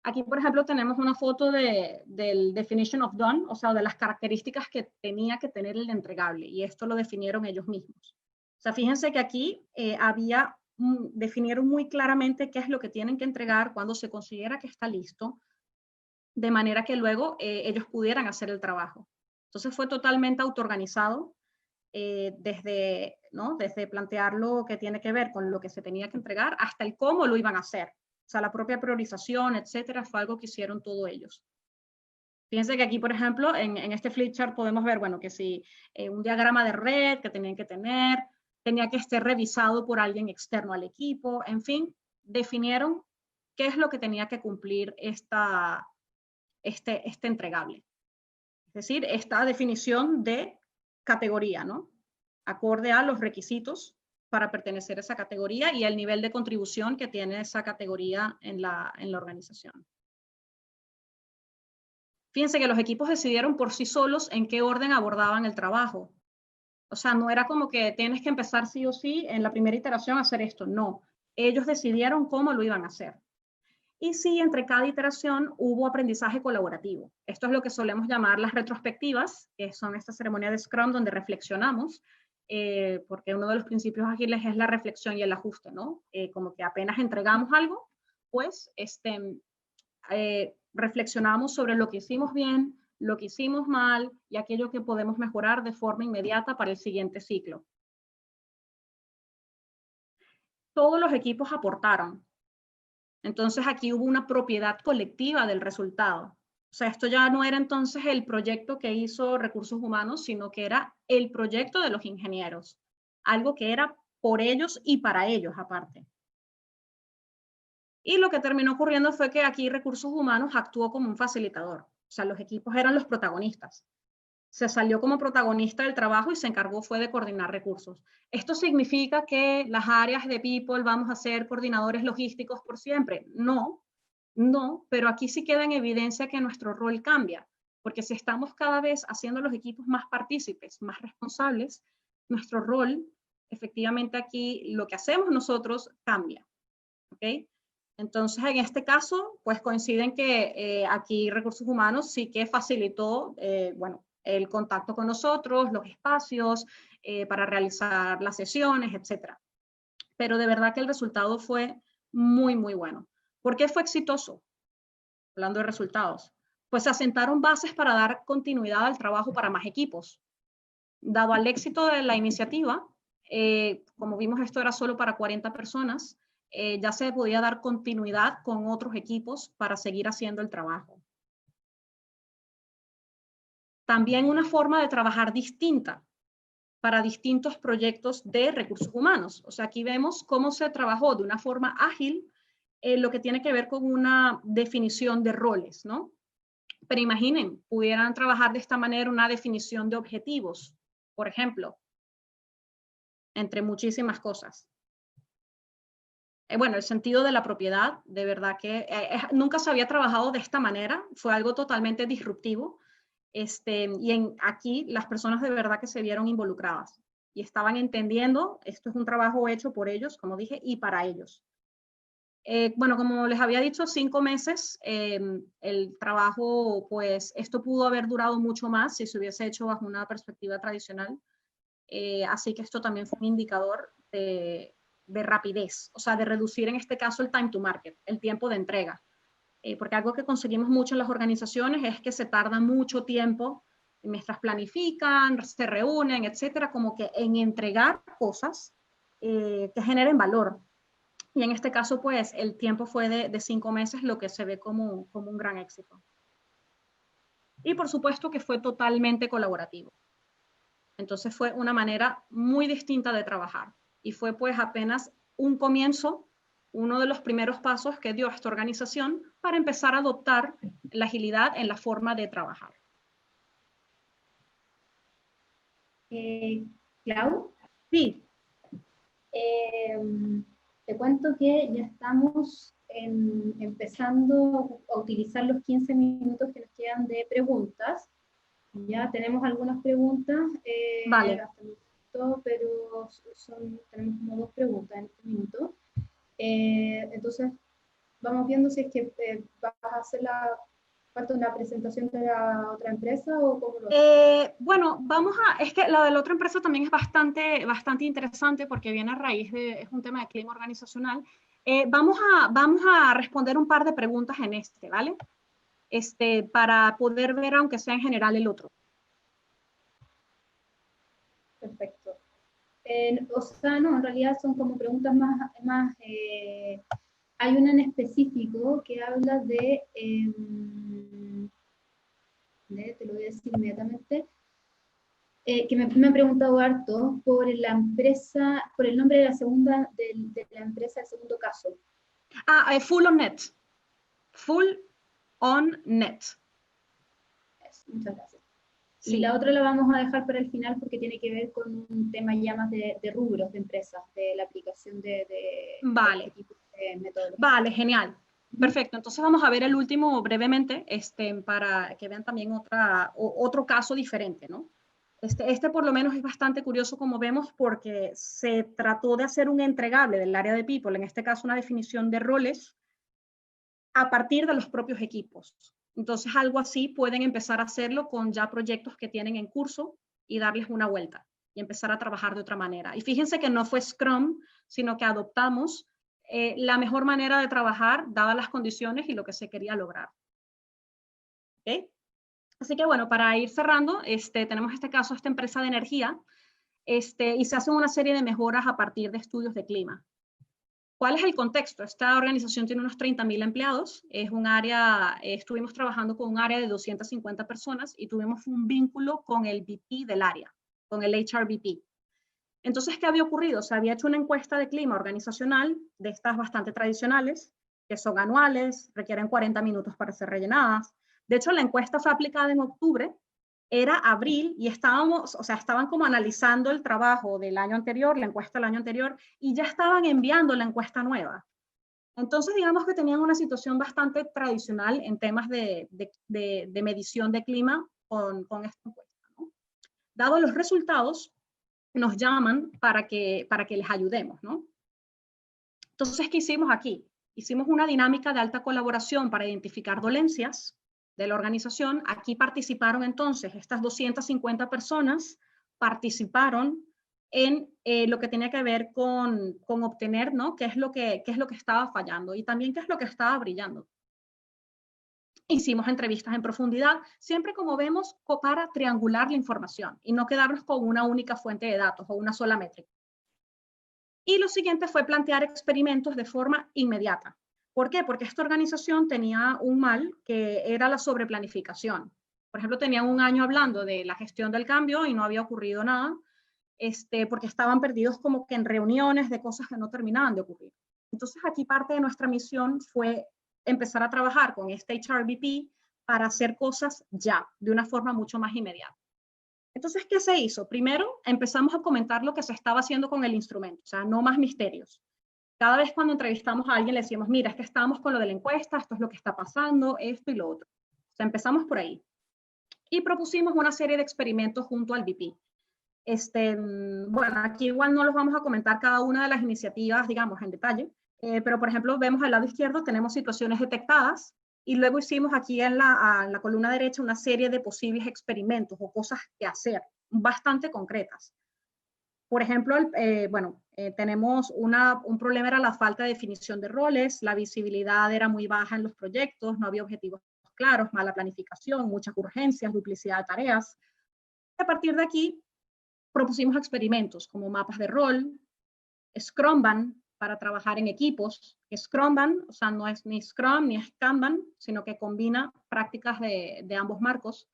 Aquí, por ejemplo, tenemos una foto del definition of done, o sea, de las características que tenía que tener el entregable, y esto lo definieron ellos mismos. O sea, fíjense que aquí definieron muy claramente qué es lo que tienen que entregar cuando se considera que está listo, de manera que luego ellos pudieran hacer el trabajo. Entonces fue totalmente autoorganizado, desde plantear lo que tiene que ver con lo que se tenía que entregar hasta el cómo lo iban a hacer. O sea, la propia priorización, etcétera, fue algo que hicieron todos ellos. Fíjense que aquí, por ejemplo, en este flipchart podemos ver, bueno, que si un diagrama de red que tenían que tener, tenía que estar revisado por alguien externo al equipo, en fin, definieron qué es lo que tenía que cumplir este entregable. Es decir, esta definición de categoría, ¿no? Acorde a los requisitos para pertenecer a esa categoría y el nivel de contribución que tiene esa categoría en la organización. Fíjense que los equipos decidieron por sí solos en qué orden abordaban el trabajo. O sea, no era como que tienes que empezar sí o sí en la primera iteración a hacer esto. No, ellos decidieron cómo lo iban a hacer. Y sí, entre cada iteración hubo aprendizaje colaborativo. Esto es lo que solemos llamar las retrospectivas, que son esta ceremonia de Scrum donde reflexionamos, porque uno de los principios ágiles es la reflexión y el ajuste, ¿no? Como que apenas entregamos algo, pues reflexionamos sobre lo que hicimos bien, lo que hicimos mal y aquello que podemos mejorar de forma inmediata para el siguiente ciclo. Todos los equipos aportaron. Entonces aquí hubo una propiedad colectiva del resultado. O sea, esto ya no era entonces el proyecto que hizo Recursos Humanos, sino que era el proyecto de los ingenieros. Algo que era por ellos y para ellos aparte. Y lo que terminó ocurriendo fue que aquí Recursos Humanos actuó como un facilitador. O sea, los equipos eran los protagonistas. Se salió como protagonista del trabajo y se encargó fue de coordinar recursos. ¿Esto significa que las áreas de People vamos a ser coordinadores logísticos por siempre? No, no, pero aquí sí queda en evidencia que nuestro rol cambia, porque si estamos cada vez haciendo los equipos más partícipes, más responsables, nuestro rol, efectivamente aquí lo que hacemos nosotros cambia, ¿ok? Entonces, en este caso, pues coinciden que aquí Recursos Humanos sí que facilitó, bueno, el contacto con nosotros, los espacios para realizar las sesiones, etc. Pero de verdad que el resultado fue muy, muy bueno. ¿Por qué fue exitoso? Hablando de resultados. Pues se asentaron bases para dar continuidad al trabajo para más equipos. Dado al éxito de la iniciativa, como vimos esto era solo para 40 personas, ya se podía dar continuidad con otros equipos para seguir haciendo el trabajo. También una forma de trabajar distinta para distintos proyectos de recursos humanos. O sea, aquí vemos cómo se trabajó de una forma ágil lo que tiene que ver con una definición de roles, ¿no? Pero imaginen, pudieran trabajar de esta manera una definición de objetivos, por ejemplo, entre muchísimas cosas. Bueno, el sentido de la propiedad, de verdad que nunca se había trabajado de esta manera, fue algo totalmente disruptivo. Y aquí las personas de verdad que se vieron involucradas y estaban entendiendo, esto es un trabajo hecho por ellos, como dije, y para ellos. Bueno, como les había dicho, 5 meses, el trabajo, pues esto pudo haber durado mucho más si se hubiese hecho bajo una perspectiva tradicional. Así que esto también fue un indicador de rapidez, o sea, de reducir en este caso el time to market, el tiempo de entrega. Porque algo que conseguimos mucho en las organizaciones es que se tarda mucho tiempo mientras planifican, se reúnen, etcétera, como que en entregar cosas que generen valor. Y en este caso, pues, el tiempo fue de 5 meses, lo que se ve como un gran éxito. Y por supuesto que fue totalmente colaborativo. Entonces fue una manera muy distinta de trabajar. y fue pues apenas un comienzo, uno de los primeros pasos que dio esta organización para empezar a adoptar la agilidad en la forma de trabajar. Clau, Sí, te cuento que ya estamos empezando a utilizar los 15 minutos que nos quedan de preguntas. Ya tenemos algunas preguntas, vale. hasta el momento, pero tenemos como 2 preguntas en este minuto. Entonces, vamos viendo si es que vas a hacer falta una presentación de la otra empresa o cómo lo haces. Bueno, es que la de la otra empresa también es bastante interesante porque viene a raíz es un tema de clima organizacional. Vamos a responder un par de preguntas en ¿vale? Para poder ver, aunque sea en general, el otro. Perfecto. O sea, no, en realidad son como preguntas más hay una en específico que habla te lo voy a decir inmediatamente, que me han preguntado harto por la empresa, por el nombre de la de la empresa del segundo caso. Full on net. Full on net. Muchas gracias. Sí. Y la otra la vamos a dejar para el final porque tiene que ver con un tema ya más de rubros de empresas, de la aplicación de vale. este tipo de metodología. Vale, genial. Perfecto, entonces vamos a ver el último brevemente, para que vean también otro caso diferente, ¿no? Este por lo menos es bastante curioso, como vemos, porque se trató de hacer un entregable del área de People, en este caso una definición de roles, a partir de los propios equipos. Entonces, algo así pueden empezar a hacerlo con ya proyectos que tienen en curso y darles una vuelta y empezar a trabajar de otra manera. Y fíjense que no fue Scrum, sino que adoptamos la mejor manera de trabajar, dadas las condiciones y lo que se quería lograr. ¿Okay? Así que bueno, para ir cerrando, tenemos este caso, esta empresa de energía, y se hacen una serie de mejoras a partir de estudios de clima. ¿Cuál es el contexto? Esta organización tiene unos 30.000 empleados, es un área, estuvimos trabajando con un área de 250 personas y tuvimos un vínculo con el VP del área, con el HRVP. Entonces, ¿qué había ocurrido? Se había hecho una encuesta de clima organizacional, de estas bastante tradicionales, que son anuales, requieren 40 minutos para ser rellenadas. De hecho, la encuesta fue aplicada en octubre, era abril y estaban como analizando el trabajo del año anterior, la encuesta del año anterior, y ya estaban enviando la encuesta nueva. Entonces, digamos que tenían una situación bastante tradicional en temas de medición de clima con esta encuesta, ¿no? Dados los resultados, nos llaman para que les ayudemos, ¿no? Entonces, ¿qué hicimos aquí? Hicimos una dinámica de alta colaboración para identificar dolencias de la organización. Aquí participaron entonces estas 250 personas, participaron en lo que tenía que ver con obtener, ¿no? ¿Qué es lo que estaba fallando? Y también qué es lo que estaba brillando. Hicimos entrevistas en profundidad, siempre como vemos, para triangular la información y no quedarnos con una única fuente de datos o una sola métrica. Y lo siguiente fue plantear experimentos de forma inmediata. ¿Por qué? Porque esta organización tenía un mal que era la sobreplanificación. Por ejemplo, tenían un año hablando de la gestión del cambio y no había ocurrido nada, porque estaban perdidos como que en reuniones de cosas que no terminaban de ocurrir. Entonces, aquí parte de nuestra misión fue empezar a trabajar con este HRVP para hacer cosas ya, de una forma mucho más inmediata. Entonces, ¿qué se hizo? Primero, empezamos a comentar lo que se estaba haciendo con el instrumento, o sea, no más misterios. Cada vez cuando entrevistamos a alguien le decíamos, mira, es que estábamos con lo de la encuesta, esto es lo que está pasando, esto y lo otro. O sea, empezamos por ahí. Y propusimos una serie de experimentos junto al VP. Bueno, aquí igual no los vamos a comentar cada una de las iniciativas, digamos, en detalle, pero por ejemplo, vemos al lado izquierdo, tenemos situaciones detectadas y luego hicimos aquí en la columna derecha una serie de posibles experimentos o cosas que hacer, bastante concretas. Por ejemplo, tenemos un problema, era la falta de definición de roles, la visibilidad era muy baja en los proyectos, no había objetivos claros, mala planificación, muchas urgencias, duplicidad de tareas. A partir de aquí, propusimos experimentos como mapas de rol, Scrumban para trabajar en equipos. Scrumban, o sea, no es ni Scrum ni es Kanban, sino que combina prácticas de ambos marcos.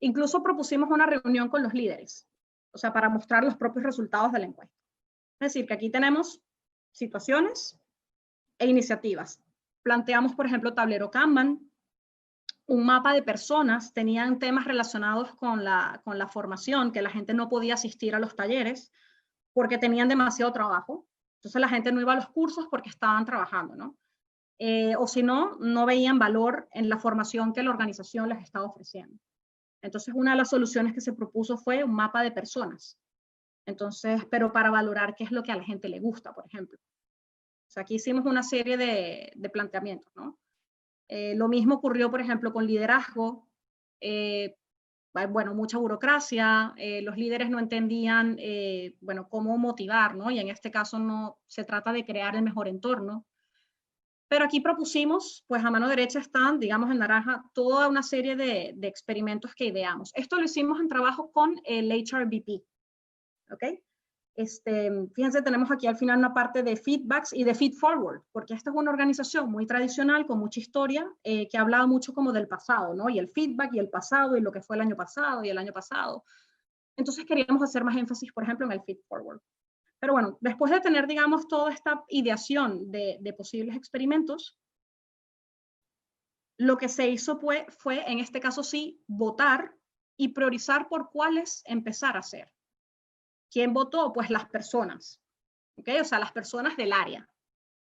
Incluso propusimos una reunión con los líderes, o sea, para mostrar los propios resultados de la encuesta. Es decir, que aquí tenemos situaciones e iniciativas. Planteamos, por ejemplo, tablero Kanban, un mapa de personas, tenían temas relacionados con la formación, que la gente no podía asistir a los talleres porque tenían demasiado trabajo. Entonces la gente no iba a los cursos porque estaban trabajando, ¿no? O si no, no veían valor en la formación que la organización les estaba ofreciendo. Entonces una de las soluciones que se propuso fue un mapa de personas. Entonces, pero para valorar qué es lo que a la gente le gusta, por ejemplo. O sea, aquí hicimos una serie de planteamientos, ¿no? Lo mismo ocurrió, por ejemplo, con liderazgo. Bueno, mucha burocracia, los líderes no entendían, bueno, cómo motivar, ¿no? Y en este caso no se trata de crear el mejor entorno. Pero aquí propusimos, pues a mano derecha están, digamos en naranja, toda una serie de experimentos que ideamos. Esto lo hicimos en trabajo con el HRBP, ¿ok? Fíjense, tenemos aquí al final una parte de feedbacks y de feed forward, porque esta es una organización muy tradicional, con mucha historia, que hablaba mucho como del pasado, ¿no? Y el feedback y el pasado y lo que fue el año pasado y el año pasado. Entonces queríamos hacer más énfasis, por ejemplo, en el feed forward. Pero bueno, después de tener, digamos, toda esta ideación de posibles experimentos, lo que se hizo fue, en este caso sí, votar y priorizar por cuáles empezar a hacer. ¿Quién votó? Pues las personas, ¿ok? O sea, las personas del área.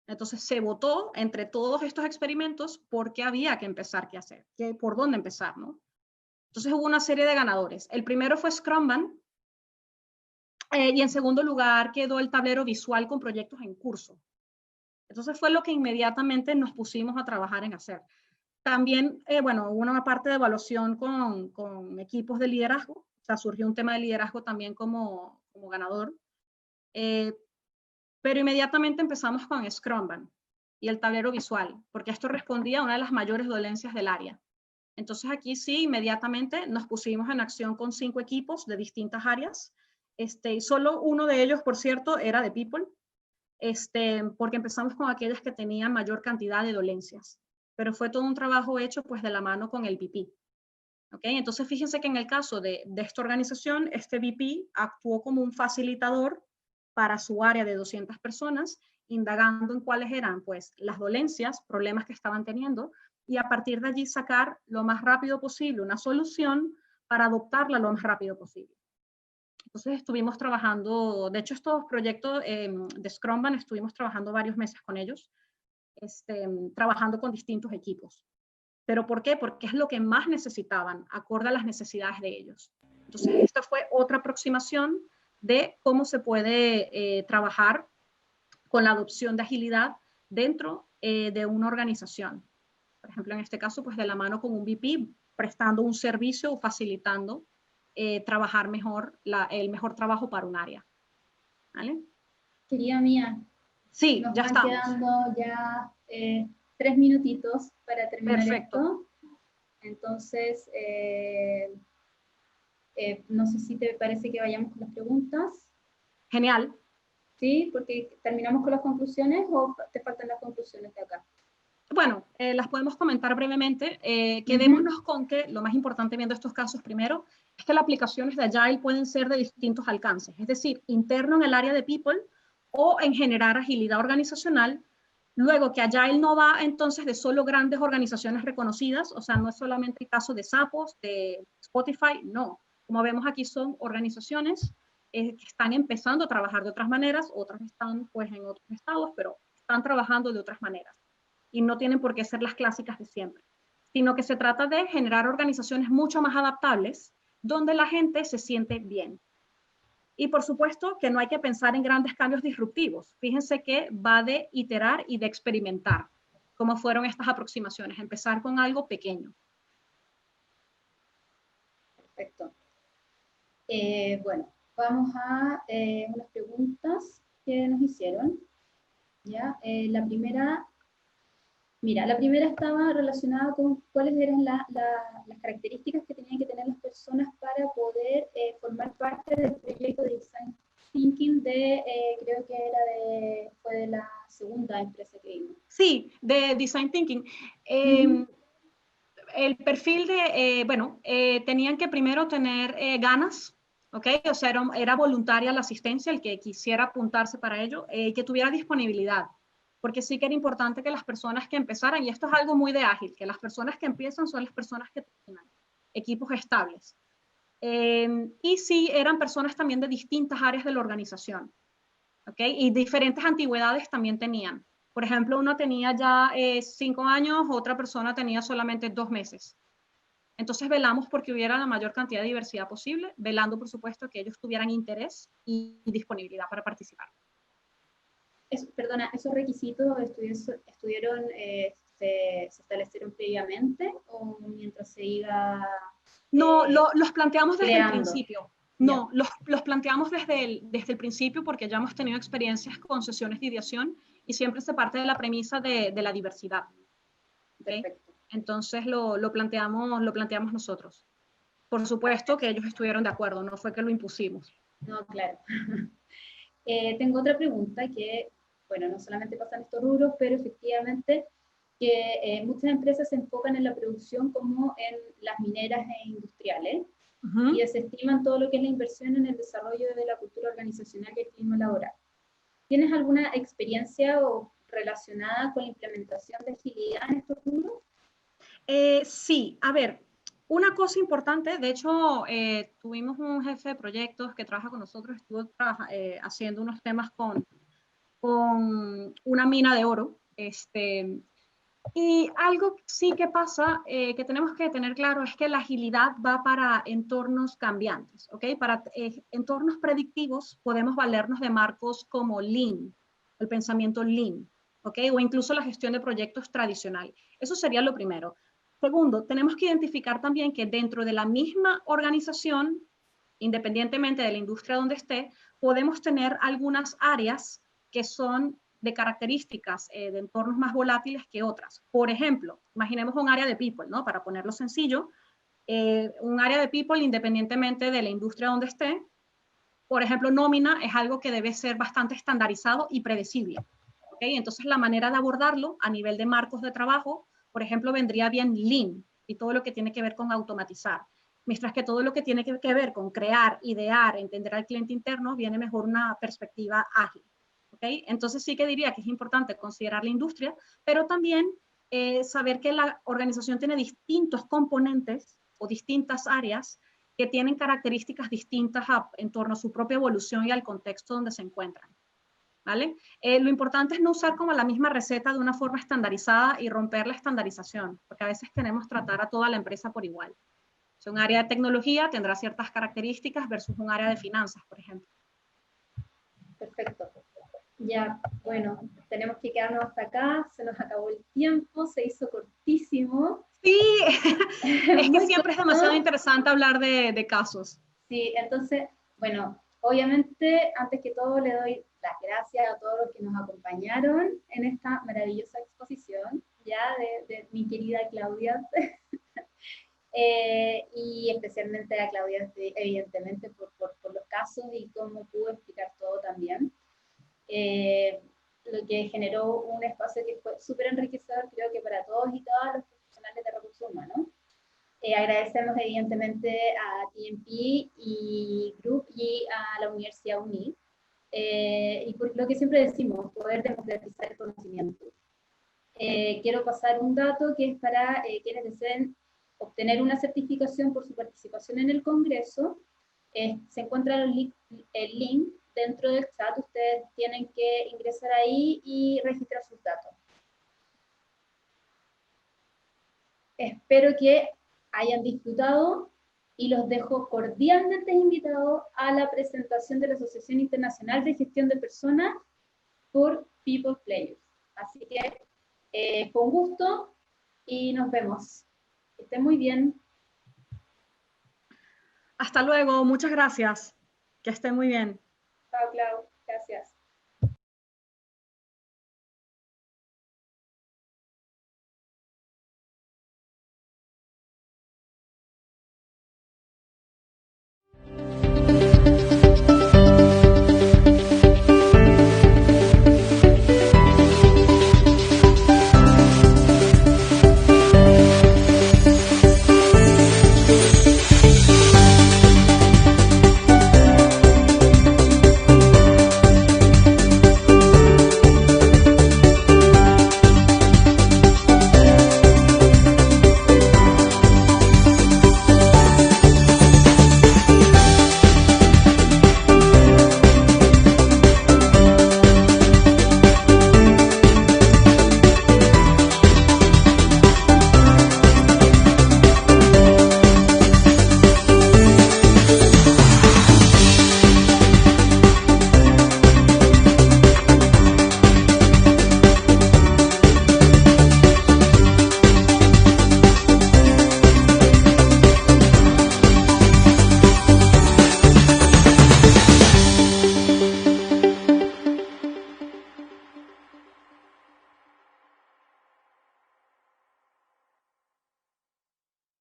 Entonces se votó entre todos estos experimentos por qué había que empezar, qué hacer, por dónde empezar, ¿no? Entonces hubo una serie de ganadores. El primero fue Scrumban, y en segundo lugar quedó el tablero visual con proyectos en curso. Entonces fue lo que inmediatamente nos pusimos a trabajar en hacer. También, bueno, hubo una parte de evaluación con equipos de liderazgo, o sea, surgió un tema de liderazgo también como ganador. Pero inmediatamente empezamos con Scrumban y el tablero visual, porque esto respondía a una de las mayores dolencias del área. Entonces aquí sí, inmediatamente nos pusimos en acción con 5 equipos de distintas áreas. Solo uno de ellos, por cierto, era de People, porque empezamos con aquellas que tenían mayor cantidad de dolencias. Pero fue todo un trabajo hecho pues de la mano con el VP. ¿Okay? Entonces fíjense que en el caso de esta organización, este VP actuó como un facilitador para su área de 200 personas, indagando en cuáles eran pues las dolencias, problemas que estaban teniendo, y a partir de allí sacar lo más rápido posible una solución para adoptarla lo más rápido posible. Entonces estuvimos trabajando, de hecho estos proyectos de Scrumban estuvimos trabajando varios meses con ellos, trabajando con distintos equipos. ¿Pero por qué? Porque es lo que más necesitaban, acorde a las necesidades de ellos. Entonces esta fue otra aproximación de cómo se puede trabajar con la adopción de agilidad dentro de una organización. Por ejemplo, en este caso, pues de la mano con un VP, prestando un servicio o facilitando trabajar mejor, el mejor trabajo para un área. ¿Vale? Querida mía, sí, nos ya van estamos. quedando ya 3 minutitos para terminar Perfecto. esto. Entonces, no sé si te parece que vayamos con las preguntas. Genial. ¿Sí? Porque terminamos con las conclusiones o te faltan las conclusiones de acá. Bueno, las podemos comentar brevemente. Quedémonos con que lo más importante viendo estos casos primero es que las aplicaciones de Agile pueden ser de distintos alcances, es decir, interno en el área de People o en generar agilidad organizacional. Luego que Agile no va entonces de solo grandes organizaciones reconocidas, o sea, no es solamente el caso de Sapos, de Spotify, no. Como vemos aquí son organizaciones que están empezando a trabajar de otras maneras, otras están pues en otros estados, pero están trabajando de otras maneras. Y no tienen por qué ser las clásicas de siempre, sino que se trata de generar organizaciones mucho más adaptables, donde la gente se siente bien. Y por supuesto que no hay que pensar en grandes cambios disruptivos. Fíjense que va de iterar y de experimentar, como fueron estas aproximaciones, empezar con algo pequeño. Perfecto. Bueno, vamos a unas preguntas que nos hicieron. ¿Ya? La primera estaba relacionada con cuáles eran las características que tenían que tener las personas para poder formar parte del proyecto de Design Thinking creo que fue de la segunda empresa que vimos. Sí, de Design Thinking. El perfil de, tenían que primero tener ganas ¿ok? O sea, era voluntaria la asistencia, el que quisiera apuntarse para ello, que tuviera disponibilidad, porque sí que era importante que las personas que empezaran, y esto es algo muy de ágil, que las personas que empiezan son las personas que tienen equipos estables. Y sí, eran personas también de distintas áreas de la organización, ¿ok? Y diferentes antigüedades también tenían. Por ejemplo, uno tenía ya 5 años, otra persona tenía solamente 2 meses. Entonces velamos porque hubiera la mayor cantidad de diversidad posible, velando por supuesto que ellos tuvieran interés y disponibilidad para participar. Perdona, ¿esos requisitos estuvieron, se establecieron previamente o mientras se iba No, los planteamos desde el creando? principio. No, los planteamos desde el principio porque ya hemos tenido experiencias con sesiones de ideación y siempre se parte de la premisa de la diversidad. ¿Okay? Perfecto. Entonces lo planteamos nosotros. Por supuesto que ellos estuvieron de acuerdo, no fue que lo impusimos. No, claro. Tengo otra pregunta que, bueno, no solamente pasa en estos rubros, pero efectivamente que muchas empresas se enfocan en la producción como en las mineras e industriales y desestiman todo lo que es la inversión en el desarrollo de la cultura organizacional y el clima laboral. ¿Tienes alguna experiencia o relacionada con la implementación de agilidad en estos rubros? Sí, a ver, una cosa importante, de hecho, tuvimos un jefe de proyectos que trabaja con nosotros, estuvo haciendo unos temas con una mina de oro, y algo sí que pasa, que tenemos que tener claro, es que la agilidad va para entornos cambiantes, ¿ok? Para entornos predictivos podemos valernos de marcos como Lean, el pensamiento Lean, ¿ok? O incluso la gestión de proyectos tradicional. Eso sería lo primero. Segundo, tenemos que identificar también que dentro de la misma organización, independientemente de la industria donde esté, podemos tener algunas áreas que son de características de entornos más volátiles que otras. Por ejemplo, imaginemos un área de people, ¿no? Para ponerlo sencillo, un área de people independientemente de la industria donde esté. Por ejemplo, nómina es algo que debe ser bastante estandarizado y predecible. ¿Okay? Entonces, la manera de abordarlo a nivel de marcos de trabajo, por ejemplo, vendría bien Lean y todo lo que tiene que ver con automatizar. Mientras que todo lo que tiene que ver con crear, idear, entender al cliente interno, viene mejor una perspectiva ágil. ¿Okay? Entonces sí que diría que es importante considerar la industria, pero también saber que la organización tiene distintos componentes o distintas áreas que tienen características distintas en torno a su propia evolución y al contexto donde se encuentran. ¿Vale? Lo importante es no usar como la misma receta de una forma estandarizada y romper la estandarización, porque a veces queremos tratar a toda la empresa por igual. Si un área de tecnología tendrá ciertas características versus un área de finanzas, por ejemplo. Perfecto. Ya, bueno, tenemos que quedarnos hasta acá, se nos acabó el tiempo, se hizo cortísimo. Sí, es que Muy siempre es demasiado interesante hablar de casos. Sí, entonces, bueno, obviamente, antes que todo le doy las gracias a todos los que nos acompañaron en esta maravillosa exposición, ya de mi querida Claudia, y especialmente a Claudia, evidentemente, por los casos y cómo pudo explicar todo también. Lo que generó un espacio que fue súper enriquecedor, creo que para todos y todas los profesionales de recursos humanos. Agradecemos evidentemente a TNP y Group y a la Universidad UNI, y por lo que siempre decimos, poder democratizar el conocimiento. Quiero pasar un dato que es para quienes deseen obtener una certificación por su participación en el Congreso. Se encuentra el link dentro del chat, ustedes tienen que ingresar ahí y registrar sus datos. Espero que hayan disfrutado y los dejo cordialmente invitados a la presentación de la Asociación Internacional de Gestión de Personas por People Players. Así que con gusto y nos vemos. Que estén muy bien. Hasta luego, muchas gracias. Que estén muy bien. Chao, Clau.